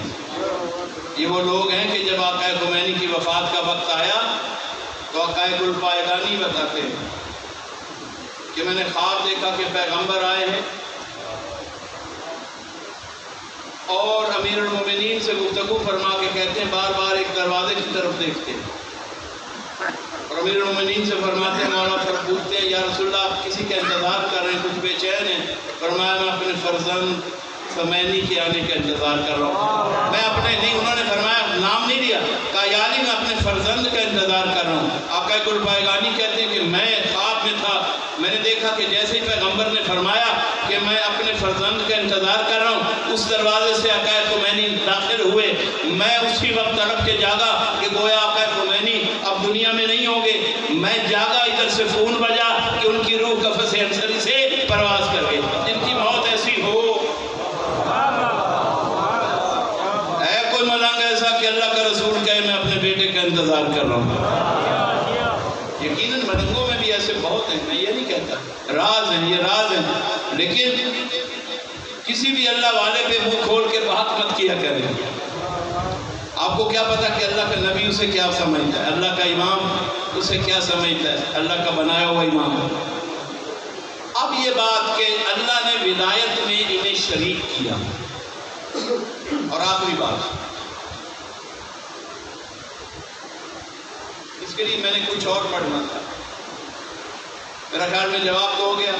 یہ وہ لوگ ہیں کہ جب آقا خمینی کی وفات کا وقت آیا تو عقائد الفائدانی بتاتے ہیں کہ میں نے خواب دیکھا کہ پیغمبر آئے ہیں اور امیر المومنین سے گفتگو فرما کے کہتے ہیں، بار بار ایک دروازے کی طرف دیکھتے ہیں اور امیر المومنین سے فرماتے ہیں، مولا پر پوچھتے ہیں، یا رسول اللہ آپ کسی کا انتظار کر رہے ہیں، کچھ بے چین ہیں؟ فرمایا میں اپنے فرزند خمینی کے آنے کا انتظار کر رہا ہوں۔ میں اپنے نہیں، انہوں نے فرمایا نام نہیں لیا، کہا یا علی میں اپنے فرزند کا انتظار کر رہا ہوں۔ آقا الفائدانی کہتے ہیں کہ میں خواب میں تھا، میں نے دیکھا کہ جیسے ہی پیغمبر نے فرمایا کہ میں اپنے فرزند کا انتظار کر رہا ہوں، اس دروازے سے آقا خمینی داخل ہوئے، میں اسی وقت تڑپ کے جاگا کہ گویا آقا خمینی اب دنیا میں نہیں ہوں گے، میں جاگا، ادھر سے فون بجا کہ ان کی روح قفس انصری سے پرواز کر گئی۔ جن کی موت ایسی ہو، ہے کوئی ملنگ ایسا کہ اللہ کا رسول کہے میں اپنے بیٹے کا انتظار کر رہا ہوں؟ یقیناً ملنگوں میں بھی ایسے بہت ہیں، میں یہ نہیں کہتا، راز ہیں، یہ راز ہیں، لیکن کسی بھی اللہ والے پہ منہ کھول کے بات مت کیا کریں۔ آپ کو کیا پتا کہ اللہ کا نبی اسے کیا سمجھتا ہے، اللہ کا امام اسے کیا سمجھتا ہے، اللہ کا بنایا ہوا امام۔ اب یہ بات کہ اللہ نے ولایت میں انہیں شریک کیا، اور آخری بات، اس کے لیے میں نے کچھ اور پڑھنا تھا، میرا خیال میں جواب تو ہو گیا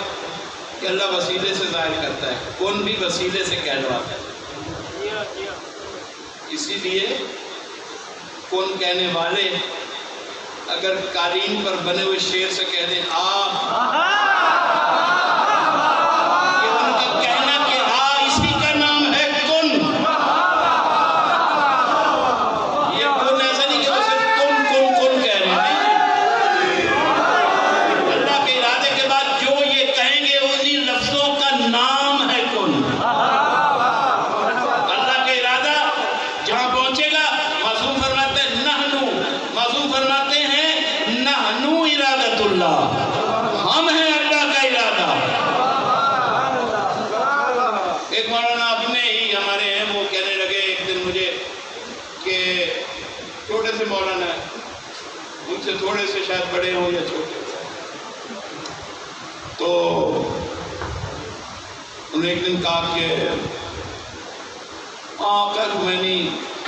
کہ اللہ وسیلے سے ظاہر کرتا ہے، کون بھی وسیلے سے کہلواتا ہے، اسی لیے کون کہنے والے اگر قالین پر بنے ہوئے شیر سے کہہ دیں کہ ان کا کہنا کہ اسی کا نام ہے کن، یہ کن ایسا نہیں کہ وہ صرف کن کن کن کہہ رہے ہیں، اللہ کے ارادے کے بعد جو یہ کہیں گے انہی لفظوں کا نام ہے کن۔ اللہ کا ارادہ جہاں پہنچے گا، معصوم فرماتے ہیں نحنو، معصوم فرماتے ہیں نحنو ارادت اللہ، ہم ہیں اللہ کا ارادہ۔ ایک مولانا اپنے ہی ہمارے ہیں، وہ کہنے لگے ایک دن مجھے کہ چھوٹے سے مولانا ہے، ان سے تھوڑے سے شاید بڑے ہوں یا چھوٹے، تو انہوں نے ایک دن کہا کہ آقا خمینی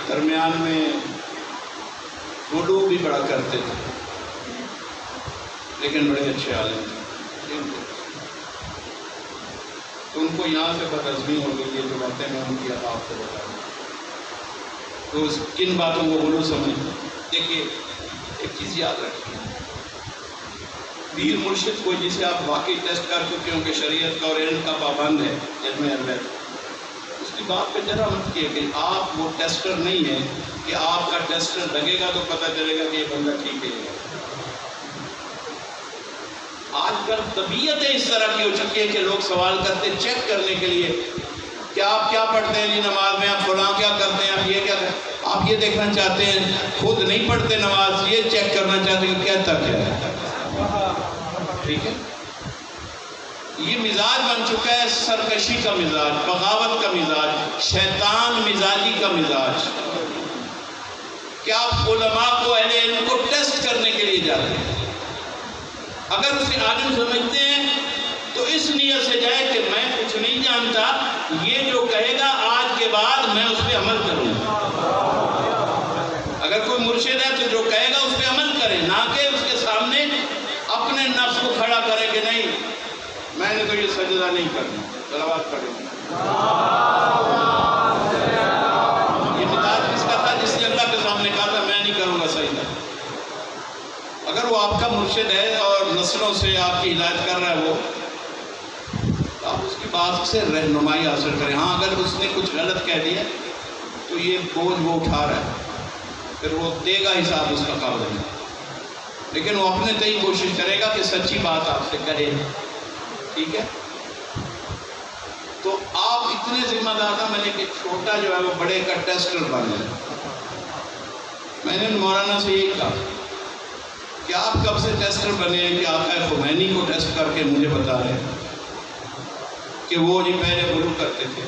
درمیان میں غلو بھی بڑا کرتے تھے، لیکن بڑے اچھے عالم تھے، تو ان کو یہاں سے بدعزمی ہو گئی، یہ جو باتیں میں ان کی آپ کو بتا رہا ہوں، تو کن باتوں کو غلو سمجھتے؟ دیکھیے ایک چیز یاد رکھیے، پیر مرشد کو جسے آپ واقعی ٹیسٹ کر چکے ہوں کہ شریعت کا اور علم کا پابند ہے، علم الغیب، اس کی بات پہ ذرا مت کیے کہ آپ وہ ٹیسٹر نہیں ہیں کہ آپ کا ٹیسٹر لگے گا تو پتہ چلے گا کہ یہ بندہ ٹھیک ہے۔ آج کل طبیعتیں اس طرح کی ہو چکی ہے کہ لوگ سوال کرتے چیک کرنے کے لیے کہ آپ کیا پڑھتے ہیں جی نماز میں، آپ فلاں کیا کرتے ہیں، آپ یہ کیا کرتے ہیں، آپ یہ دیکھنا چاہتے ہیں، خود نہیں پڑھتے نماز، یہ چیک کرنا چاہتے ہیں کہ کہتا کیا ہے۔ ٹھیک ہے، یہ مزاج بن چکا ہے، سرکشی کا مزاج، بغاوت کا مزاج، شیطان مزاجی کا مزاج، کہ آپ علماء کو، اہل علم کو ٹیسٹ کرنے کے لیے جاتے ہیں۔ اگر اسے عالم سمجھتے ہیں تو اس نیت سے جائے کہ میں کچھ نہیں جانتا، یہ جو کہے گا آج کے بعد میں اس پہ عمل کروں۔ اگر کوئی مرشد ہے تو جو کہے گا اس پہ عمل کرے، نہ کہ اس کے سامنے اپنے نفس کو کھڑا کرے کہ نہیں نے تو یہ سجدہ نہیں کرنا. صلوات پڑھیں. یہ مزاج کس کا تھا جس نے اللہ کے سامنے کہا تھا میں نہیں کروں گا سجدہ؟ اگر وہ آپ کا مرشد ہے اور نسلوں سے آپ کی ہدایت کر رہا ہے وہ، تو آپ اس کی بات سے رہنمائی حاصل کریں. ہاں اگر اس نے کچھ غلط کہہ دیا تو یہ بوجھ وہ اٹھا رہا ہے، پھر وہ دے گا حساب اس کا قابل نہیں، لیکن وہ اپنے تئیں کوشش کرے گا کہ سچی بات آپ سے کہے. ٹھیک ہے؟ تو آپ اتنے ذمہ دار تھا، میں نے کہ چھوٹا جو ہے وہ بڑے کا ٹیسٹر بن جائے. میں نے مولانا سے یہی کہا کہ آپ کب سے ٹیسٹر بنے ہیں کہ آقا خمینی کو ٹیسٹ کر کے مجھے بتا رہے ہیں کہ وہ جی پہلے غلو کرتے تھے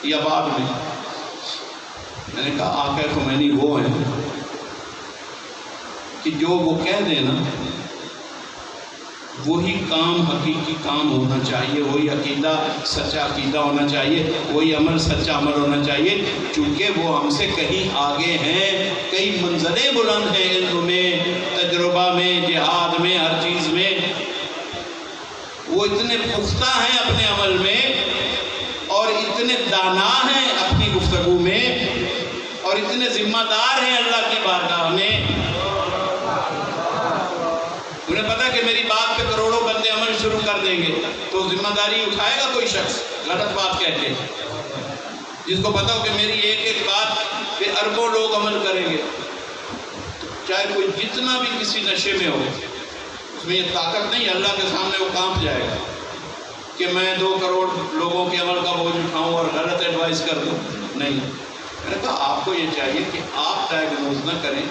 یا بعد میں؟ میں نے کہا آقا خمینی وہ ہیں کہ جو وہ کہہ دیں نا وہی کام حقیقی کام ہونا چاہیے، وہی عقیدہ سچا عقیدہ ہونا چاہیے، وہی عمل سچا عمل ہونا چاہیے. چونکہ وہ ہم سے کہیں آگے ہیں، کئی منزلیں بلند ہیں، علم میں، تجربہ میں، جہاد میں، ہر چیز میں. وہ اتنے پختہ ہیں اپنے عمل میں اور اتنے دانا ہیں اپنی گفتگو میں اور اتنے ذمہ دار ہیں اللہ کی بارگاہ میں. انہیں پتا کہ میری بات پہ کروڑوں بندے عمل شروع کر دیں گے تو ذمہ داری اٹھائے گا کوئی شخص غلط بات کہہ کے، جس کو پتا ہو کہ میری ایک ایک بات پہ اربوں لوگ عمل کریں گے. چاہے کوئی جتنا بھی کسی نشے میں ہو، اس میں یہ طاقت نہیں، اللہ کے سامنے وہ کانپ جائے گا کہ میں 2 کروڑ لوگوں کے عمل کا بوجھ اٹھاؤں اور غلط ایڈوائز کر دوں. نہیں. میں نے کہا آپ کو یہ چاہیے کہ آپ ڈائیگنوز نہ کریں،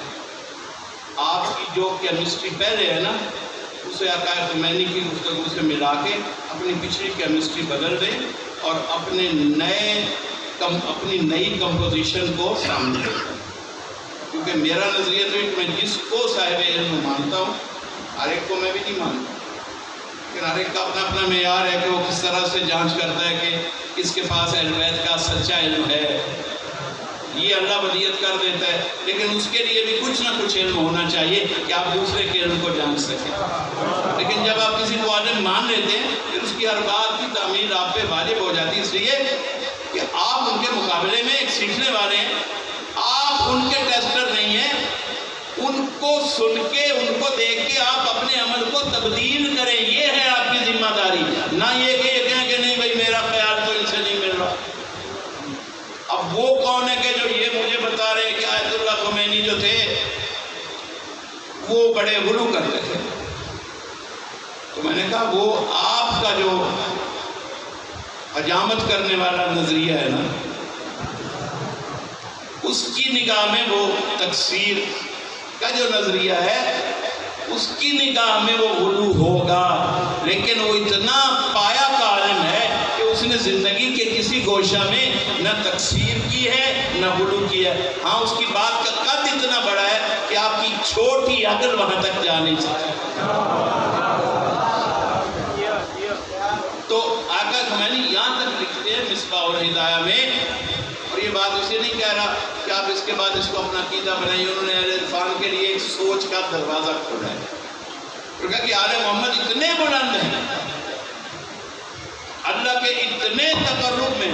آپ کی جو کیمسٹری پہلے ہے نا اسے آقا خمینی کی گفتگو سے ملا کے اپنی پچھلی کیمسٹری بدل دیں اور اپنی نئی کمپوزیشن کو سامنے دیں. کیونکہ میرا نظریہ تو ہے کہ میں جس کو صاحب علم مانتا ہوں، ہر ایک کو میں بھی نہیں مانتا، لیکن ہر ایک کا اپنا اپنا معیار ہے کہ وہ کس طرح سے جانچ کرتا ہے کہ کس کے پاس اہل بیت کا سچا علم ہے. یہ اللہ ودیت کر دیتا ہے، لیکن اس کے لیے بھی کچھ نہ کچھ علم ہونا چاہیے کہ آپ دوسرے کے علم کو جان سکیں. لیکن جب آپ کسی کو عالم مان لیتے ہیں پھر اس کی ہر بات کی تعمیل آپ پہ واجب ہو جاتی ہے، اس لیے کہ آپ ان کے مقابلے میں ایک سیکھنے والے ہیں، آپ ان کے ٹیسٹر نہیں ہیں. ان کو سن کے، ان کو دیکھ کے آپ اپنے عمل کو تبدیل کریں، یہ ہے آپ کی ذمہ داری. نہ یہ کہ یہ کہیں کہ نہیں بھائی میرا خیال تو ان سے نہیں مل رہا. اب وہ کون ہے کہ جو یہ مجھے بتا رہے ہیں کہ آیت اللہ خمینی جو تھے وہ بڑے غلو کرتے تھے؟ تو میں نے کہا وہ آپ کا جو حجامت کرنے والا نظریہ ہے نا، اس کی نگاہ میں وہ تکفیر کا جو نظریہ ہے اس کی نگاہ میں وہ غلو ہوگا، لیکن وہ اتنا پایا کا عالم ہے کہ اس نے زندگی کے کسی گوشہ میں نہ تکفیر کی ہے نہ غلو کیا ہے. ہاں اس کی بات کا قد اتنا بڑا ہے کہ آپ کی چھوٹی عقل وہاں تک جا نہیں سکتی. تو آقا خمینی یہاں تک لکھتے ہیں مصباح الہدایہ میں، اور یہ بات اسے نہیں کہہ رہا کہ آپ اس کے بعد اس کو اپنا عقیدہ بنائیے. انہوں نے اہل عرفان کے لیے ایک سوچ کا دروازہ کھولا ہے. انہوں نے کہا کہ آل محمد اتنے بلند ہیں، اللہ کے اتنے تقرب میں،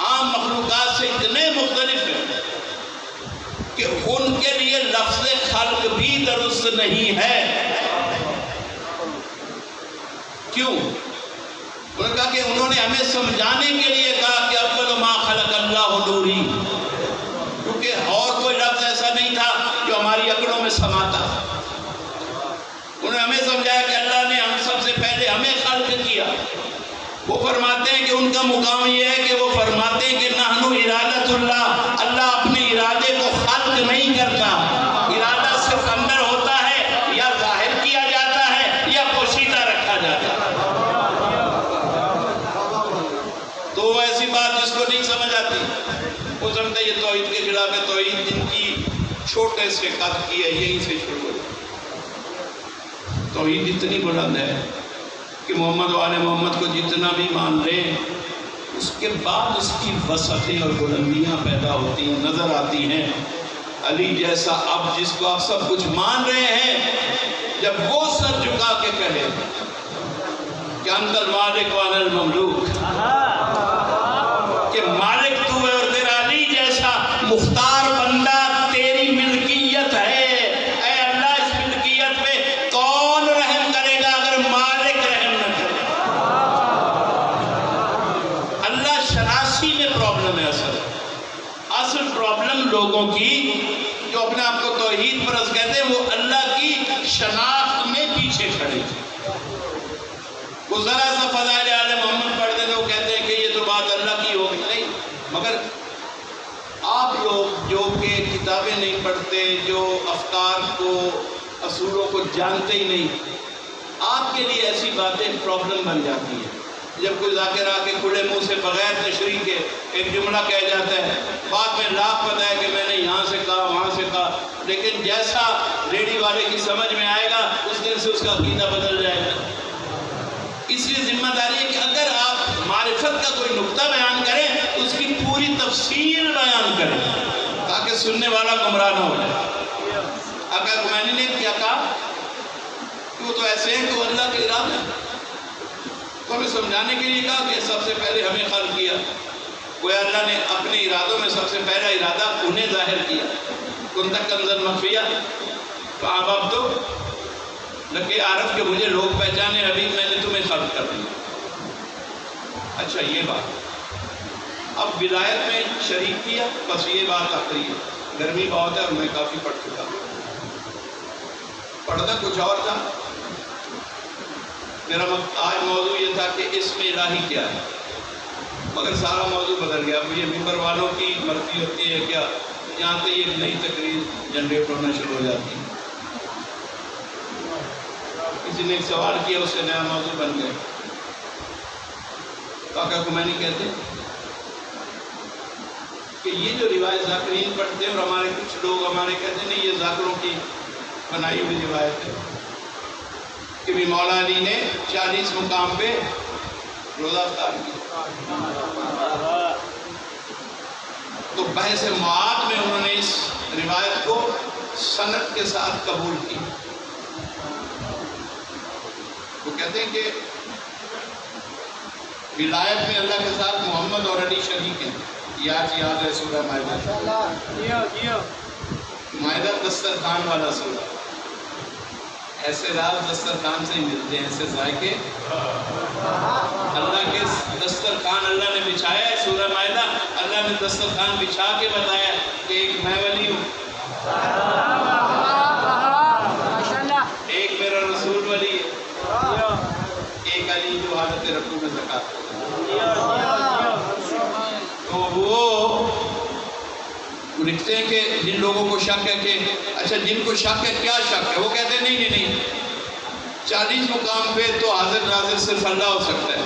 عام مخلوقات سے اتنے مختلف ہیں کہ ان کے لیے لفظ خلق بھی درست نہیں ہے. کیوں؟ انہوں نے کہا کہ انہوں نے ہمیں سمجھانے کے لیے کہا کہ اول ما خلق اللہ نوری، کیونکہ اور کوئی لفظ ایسا نہیں تھا جو ہماری عقلوں میں سماتا. انہوں نے ہمیں سمجھایا کہ اللہ نے ہم سب سے پہلے ہمیں خلق کیا. وہ فرماتے ہیں کہ ان کا مقام یہ ہے کہ وہ فرماتے ہیں کہ نحن ارادت اللہ، اللہ اپنے ارادے کو خلق نہیں کرتا. ارادہ صرف اندر ہوتا ہے، یا ظاہر کیا جاتا ہے یا پوشیدہ رکھا جاتا ہے. تو ایسی بات جس کو نہیں سمجھ آتی وہ سمجھتا ہے یہ توحید کے خلاف ہے. توحید جن کی چھوٹے سے قد کی ہے یہیں سے شروع ہو. توحید اتنی بلند ہے کہ محمد و آل محمد کو جتنا بھی مان لیں اس کے بعد اس کی وسعتیں اور بلندیاں پیدا ہوتی ہیں، نظر آتی ہیں. علی جیسا اب جس کو آپ سب کچھ مان رہے ہیں، جب وہ سر جھکا کے کہے کہ انت المالک وانا المملوک، کہ مالک تو ہے اور تیرا علی جیسا مختار بندہ تیری ملکیت ہے۔ اے اللہ اس ملکیت پہ کون رحم کرے گا اگر مالک رحم نہ کرے؟ اللہ شناسی میں پرابلم ہے۔ اصل پرابلم لوگوں کی جو اپنے آپ کو توحید پرست کہتے ہیں وہ اللہ کی شناخت میں پیچھے کھڑے ہیں۔ وہ ذرا سا فضائل آل محمد پڑھتے ہیں وہ کہتے ہیں کہ یہ تو بات اللہ کی ہوگی، نہیں، مگر آپ لوگ جو کہ کتابیں نہیں پڑھتے، جو افکار کو اصولوں کو جانتے ہی نہیں، آپ کے لیے ایسی باتیں پرابلم بن جاتی ہیں۔ جب کوئی ذاکر آ کے کھلے منہ سے بغیر تشریح کے ایک جملہ کہہ جاتا ہے، بعد میں لاکھ پتہ ہے کہ میں نے یہاں سے کہا وہاں سے کہا، لیکن جیسا ریڈی والے کی سمجھ میں آئے گا اس دن سے اس کا عقیدہ بدل جائے گا۔ اس لیے ذمہ داری ہے کہ اگر آپ معرفت کا کوئی نقطہ بیان کریں تو اس کی پوری تفصیل بیان کریں تاکہ سننے والا گمراہ نہ ہو جائے۔ آقا خمینی نے کیا کہا کہ وہ تو ایسے ہیں کہ وہ اللہ کے ارادہ ہے، تو ہمیں سمجھانے کے لیے کہا کہ سب سے پہلے ہمیں خلق کیا، وہ اللہ نے اپنے ارادوں میں سب سے پہلا ارادہ انہیں ظاہر کیا، کنت کنزا مخفیہ فاحببت لکہ عارف کہ مجھے لوگ پہچانے، ابھی میں نے تمہیں خلق کر دیا۔ اچھا یہ بات اب ولایت میں شریک کیا، بس یہ بات آخری ہے۔ گرمی بہت ہے اور میں کافی پڑھ چکا ہوں، پڑھنا کچھ اور تھا۔ میرا آج موضوع یہ تھا کہ اسم الہی کیا ہے، مگر سارا موضوع بدل گیا۔ مجھے ممبر والوں کی مرضی ہوتی ہے کیا یہاں سے ایک نئی تقریر جنریٹ ہونا شروع ہو جاتی ہے، کسی نے ایک سوال کیا اس سے نیا موضوع بن گیا۔ آقا خمینی کہتے ہیں کہ یہ جو روایت ذاکرین پڑھتے ہیں اور ہمارے کچھ لوگ ہمارے کہتے ہیں نہیں یہ ذاکروں کی بنائی ہوئی روایت ہے کہ بھی مولا علی نے 40 مقام پہ روزہ افطار کیا، تو بحث معاد میں انہوں نے اس روایت کو سند کے ساتھ قبول کی۔ وہ کہتے ہیں کہ ولایت میں اللہ کے ساتھ محمد اور علی شریک ہیں۔ یاد ہے سورہ مائدہ، مائدہ دسترخوان والا سورہ، ایسے راز دسترخوان سے ہی ملتے ہیں، ایسے ذائقے اللہ کے دسترخوان اللہ نے بچھایا ہے۔ سورہ مائدہ اللہ نے دسترخوان بچھا کے بتایا کہ ایک میں ولی ہوں، ایک میرا رسول ولی ہے، ایک علی جو حالت رکوع میں زکات۔ تو وہ لکھتے ہیں کہ جن لوگوں کو شک ہے کہ اچھا جن کو شک ہے کیا شک ہے، وہ کہتے ہیں نہیں 40 مقام پہ تو حاضر ناظر صرف اللہ ہو سکتا ہے،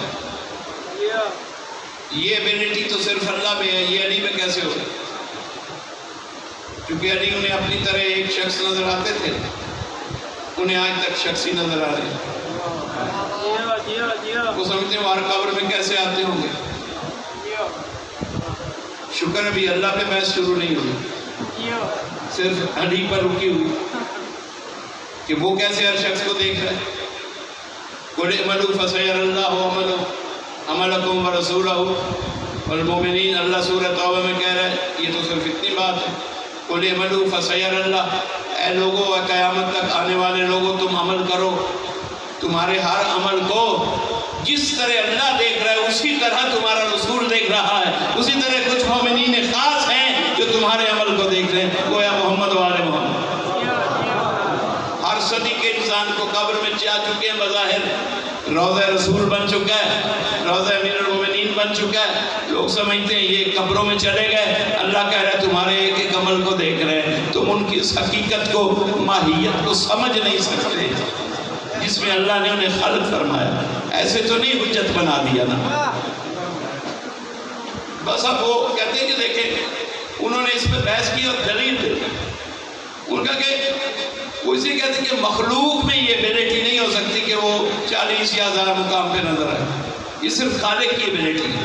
یہ ایبیلٹی تو صرف اللہ میں ہے، یہ علی میں کیسے ہو سکتا ہے؟ کیونکہ علی انہیں اپنی طرح ایک شخص نظر آتے تھے، انہیں آج تک شخصی نظر آ رہے ہیں، وہ سمجھتے ہیں وہاں قبر میں کیسے آتے ہوں گے۔ شکر ابھی اللہ پہ بحث شروع نہیں ہوئی، صرف علی پر رکی ہوئی کہ وہ کیسے ہر شخص کو دیکھ رہا ہے۔ قُلِ اعْمَلُوا فَسَيَرَى اللَّهُ عَمَلَكُمْ وَرَسُولُهُ والمؤمنین، اللہ سورہ توبہ میں کہہ رہا ہے، یہ تو صرف اتنی بات ہے، قُلِ اعْمَلُوا فَسَيَرَى اللَّهُ، اے لوگوں قیامت تک آنے والے لوگوں تم عمل کرو، تمہارے ہر عمل کو جس طرح اللہ دیکھ رہا ہے اسی طرح تمہارا رسول دیکھ رہا ہے، اسی طرح کچھ مومنین خاص ہیں جو تمہارے عمل کو دیکھ رہے ہیں، گویا محمد و آل محمد۔ ہر صدی کے انسان کو قبر میں جا چکے ہیں، بظاہر روضہ رسول بن چکا ہے، روضہ امیر المومنین بن چکا ہے، لوگ سمجھتے ہیں یہ قبروں میں چلے گئے، اللہ کہہ رہا ہے تمہارے ایک ایک عمل کو دیکھ رہے ہیں، تم ان کی اس حقیقت کو، ماہیت کو سمجھ نہیں سکتے جس میں اللہ نے انہیں خلق فرمایا۔ ایسے تو نہیں حجت بنا دیا نا، بس اب وہ کہتے ہیں کہ دیکھیں انہوں نے اس پہ بحث کی اور دلیل دی، ان کا کہ وہ اسی کہتے ہیں کہ مخلوق میں یہ ایبیلٹی نہیں ہو سکتی کہ وہ 40 یا 1000 مقام پہ نظر آئے، یہ صرف خالق کی ایبیلٹی ہے،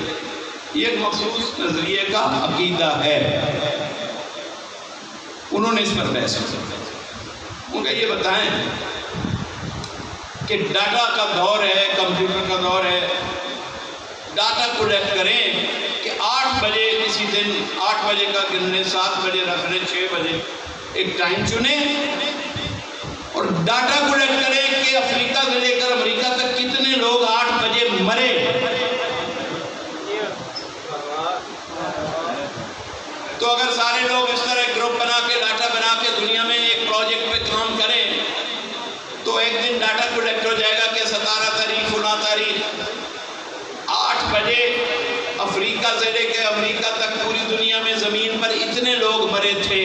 یہ ایک مخصوص نظریے کا عقیدہ ہے۔ انہوں نے اس پر بحث کی، ان کا یہ بتائیں کہ ڈاٹا کا دور ہے، کمپیوٹر کا دور ہے، ڈاٹا کلیکٹ کریں کہ 8 بجے کسی دن 8 بجے کا گننے، 7 بجے رکھ لیں، 6 بجے ایک ٹائم چنیں اور ڈاٹا کلیکٹ کریں کہ افریقہ سے لے کر امریکہ تک کتنے لوگ 8 بجے مرے۔ تو اگر سارے لوگ اس طرح گروپ بنا کے ڈاٹا بنا کے دنیا میں ایک پروجیکٹ پہ کام کریں تو ایک دن ڈاٹا کلیکٹ ہو جائے گا کہ 17 تاریخ فلاں تاریخ 8 بجے افریقہ سے لے کے امریکہ تک پوری دنیا میں زمین پر اتنے لوگ مرے تھے۔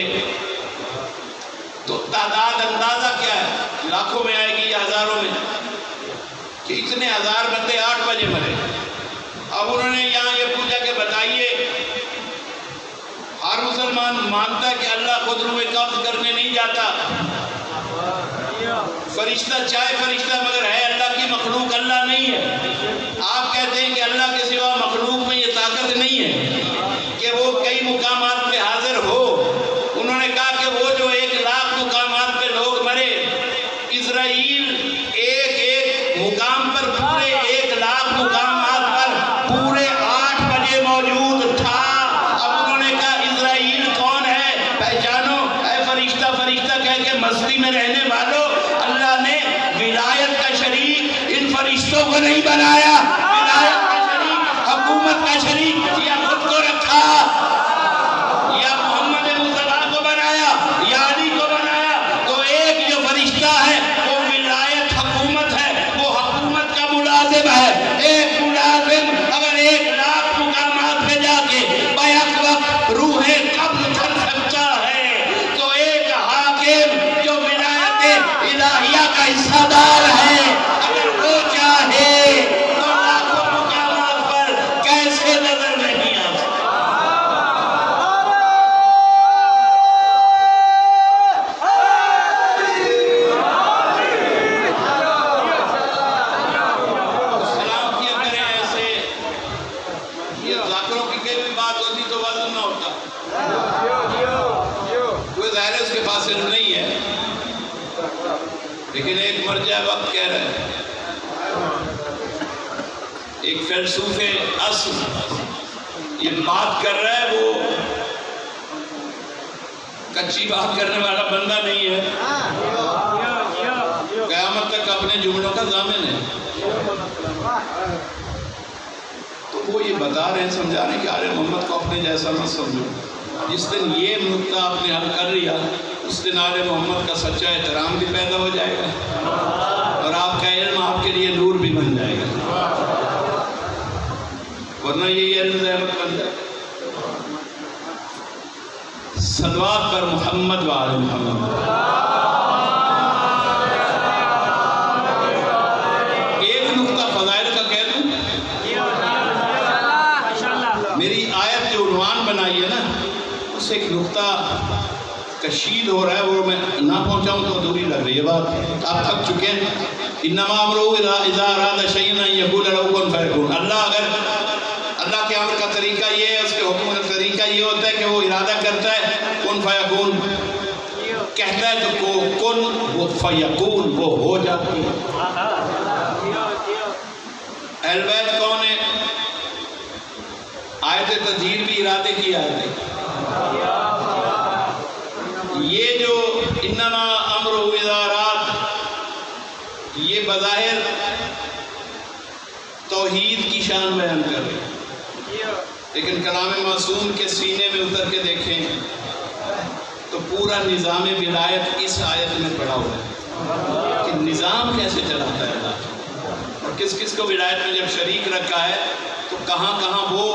تو تعداد اندازہ کیا ہے؟ لاکھوں میں آئے گی یا ہزاروں میں؟ کہ اتنے ہزار بندے 8 بجے مرے۔ اب انہوں نے یہاں یہ پوچھا کہ بتائیے، ہر مسلمان مانتا ہے کہ اللہ خود روح قبض کرنے نہیں جاتا، فرشتہ چاہے فرشتہ مگر ہے اللہ کی مخلوق، اللہ نہیں ہے۔ آپ کہتے ہیں کہ اللہ کے سوا مخلوق میں یہ طاقت نہیں ہے کہ وہ کئی مقامات پہ حاضر ہو۔ انہوں نے کہا کہ وہ جو 1 لاکھ مقامات پہ لوگ مرے، اسرائیل ایک مقام پر پورے 1 لاکھ مقامات پر پورے 8 بجے موجود تھا۔ اب انہوں نے کہا اسرائیل کون ہے؟ پہچانو، اے فرشتہ فرشتہ کہہ کے مستی میں رہنے والوں، اللہ نے ولایت کا شریک ان فرشتوں کو نہیں بنایا، ولایت کا شریک، حکومت کا شریک یا خود کو رکھا، یا محمد مصطفیٰ کو بنایا، یا علی کو بنایا۔ تو ایک جو فرشتہ ہے وہ ولایت حکومت ہے، وہ حکومت کا ملازم ہے۔ ایک ملازم اگر 1 لاکھ مقامات پہ جا کے بیک وقت روح قبض کر سکتا ہے تو ایک حاکم جو ولایت الہیہ کا حصہ دار ہے، اگر وہ چاہے تو لاکھوں مقامات پر کیسے نظر نہیں آ سکتا۔ سلام کیا کریں ایسے، یہ ذاکروں کی کوئی بھی بات ہوتی تو وزن نہ ہوتا، کوئی ظاہر اس کے پاس علم نہیں ہے، لیکن ایک مرجع وقت کہہ رہا ہے، ایک فیلسوف اصل یہ بات کر رہا ہے، وہ کچی بات کرنے والا بندہ نہیں ہے، قیامت تک اپنے جملوں کا ضامن ہے۔ تو وہ یہ بتا رہے ہیں، سمجھا رہے ہیں کہ آل محمد کو اپنے جیسا مت سمجھو۔ جس دن یہ نقطہ آپ نے حل کر لیا، اس دن آل محمد کا سچا احترام بھی پیدا ہو جائے گا اور آپ کا علم آپ کے لیے نور بھی بن جائے گا، ورنہ یہ علم زحمت بن جائے گا۔ صلوات پر محمد و آل محمد۔ ایک نقطہ فضائل کا کہہ دوں، میری آیت جو عنوان بنائی ہے نا، اس سے ایک نقطہ کشید ہو رہا ہے، وہ میں نہ پہنچاؤں تو ادھوری لگ رہی ہے بات، آپ تھک چکے ہیں۔ انما امرہ اذا اراد شیئا ان یقول له کن فیکون۔ اللہ کے امر کا طریقہ یہ ہے، اس کے حکم کا طریقہ یہ ہوتا ہے کہ وہ ارادہ کرتا ہے کن فیکون، کہتا ہے تو کن وہ فیکون، وہ ہو جاتی ہے۔ اہل بیت کون ہے؟ آیت تطہیر بھی ارادے کی آیت ہے۔ یہ جو انما امرہ اذا اراد، یہ بظاہر توحید کی شان بیان کر رہے ہیں، لیکن کلام معصوم کے سینے میں اتر کے دیکھیں تو پورا نظام ولایت اس آیت میں پڑا ہوا ہے کہ نظام کیسے چلاتا ہے اللہ، اور کس کس کو ولایت میں جب شریک رکھا ہے تو کہاں کہاں وہ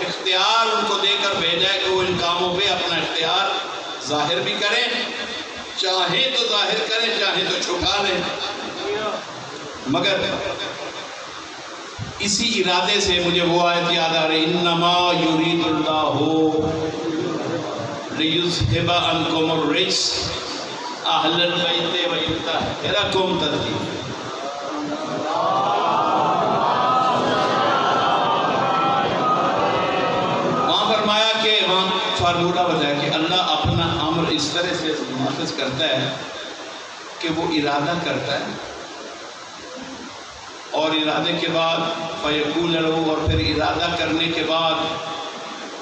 اختیار ان کو دے کر بھیجا ہے کہ وہ ان کاموں پہ اپنا اختیار ظاہر بھی کریں، چاہیں تو ظاہر کریں، چاہیں تو چھپا لیں۔ مگر اسی ارادے سے مجھے وہ آیت یاد آ رہی، انما یرید اللہ لیذھب عنکم الرجس اہل البیت ویطہرکم تطہیرا۔ وہاں فرمایا کہ وہاں فارمولہ بتایا کہ اللہ اپنا امر اس طرح سے نافذ کرتا ہے کہ وہ ارادہ کرتا ہے اور ارادے کے بعد فیکون لہو، اور پھر ارادہ کرنے کے بعد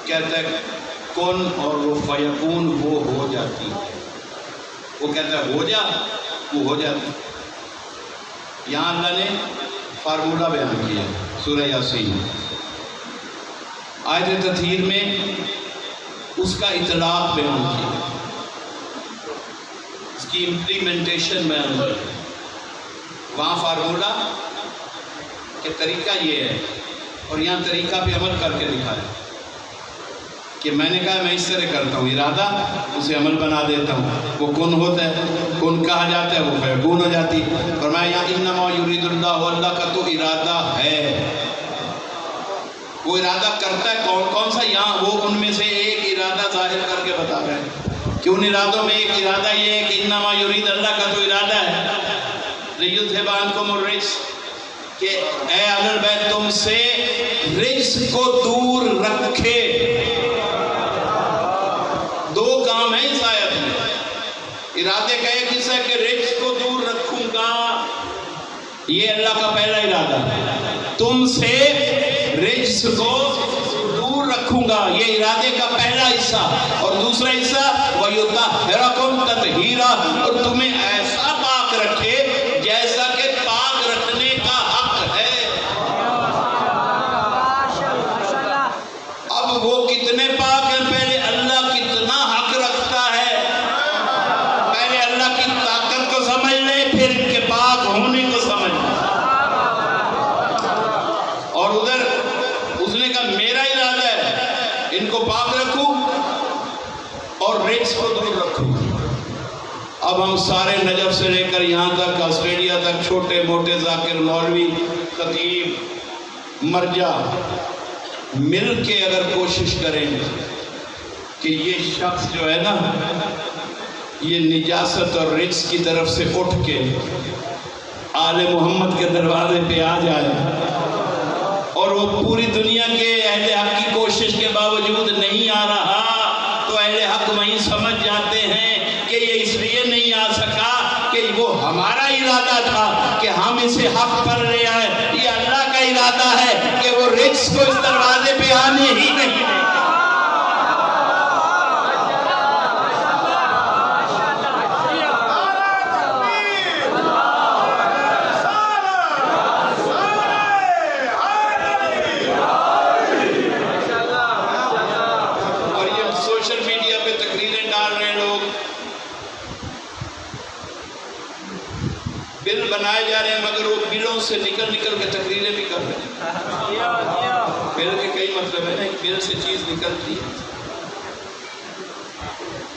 کہتا ہے کن، اور وہ فیکون وہ ہو جاتی ہے. وہ کہتا ہے ہو جا، وہ ہو جاتی. یہاں اللہ نے فارمولہ بیان کیا سورہ یاسین. آیت تطہیر میں اس کا اطلاق بیان کیا، اس کی امپلیمنٹیشن بیان کی. وہاں فارمولہ کہ طریقہ یہ ہے، اور یہاں طریقہ پہ عمل کر کے دکھایا کہ میں نے کہا میں اس طرح کرتا ہوں، ارادہ اسے عمل بنا دیتا ہوں، وہ کن ہوتا ہے، کن کہا جاتا ہے، وہ فیکون ہو جاتی. اور میں یہاں انما یرید اللہ، اللہ کا تو ارادہ ہے، وہ ارادہ کرتا ہے. کون کون سا؟ یہاں وہ ان میں سے ایک ارادہ ظاہر کر کے بتا رہے ہیں کہ ان ارادوں میں ایک ارادہ یہ ہے کہ انما یرید، اللہ کا تو ارادہ ہے لیذھب عنکم الرجس، کہ اے اہل البیت تم سے رجس کو دور رکھے. دو کام ہیں اس آیت میں. ارادے کا ایک حصہ کہ رجس کو دور رکھوں گا، یہ اللہ کا پہلا ارادہ ہے. تم سے رجس کو دور رکھوں گا، یہ ارادے کا پہلا حصہ. اور دوسرا حصہ وَيُطَهِّرَكُمْ تَطْهِيرًا، اور تمہیں ایسا پاک رکھے جیسا کہ پاک رکھنے کا حق ہے. اب وہ کتنے پاک ہیں؟ پہلے اللہ کتنا حق رکھتا ہے، پہلے اللہ کی طاقت کو سمجھ لے، پھر ان کے پاک ہونے کو سمجھ لے. اور ادھر اس نے کہا میرا ارادہ ہے ان کو پاک رکھوں اور رجس کو دور رکھوں. اب ہم سارے نجف سے لے کر یہاں تک آسٹریلیا تک چھوٹے موٹے ذاکر، مولوی، خطیب، مرجع مل کے اگر کوشش کریں کہ یہ شخص جو ہے نا یہ نجاست اور رجس کی طرف سے اٹھ کے آل محمد کے دروازے پہ آ جائے، اور وہ پوری دنیا کے اہل حق کی کوشش کے باوجود نہیں آ رہا، تو اہل حق وہیں سمجھ جاتے ہیں کہ یہ اس لیے نہیں آ سکا کہ وہ ہمارا ارادہ تھا کہ ہم اسے حق پر لے آئے. یہ اللہ کا ارادہ ہے کہ وہ رجس کو اس دروازے پہ آنے ہی نہیں دے. اور یہ سوشل میڈیا پہ تقریریں ڈال رہے ہیں لوگ، بل بنائے جا رہے ہیں، مگر وہ بلوں سے نکل کے تقریریں بھی کر رہے ہیں. بل کے کئی مطلب ہے نا، ایک بل سے چیز نکلتی ہے.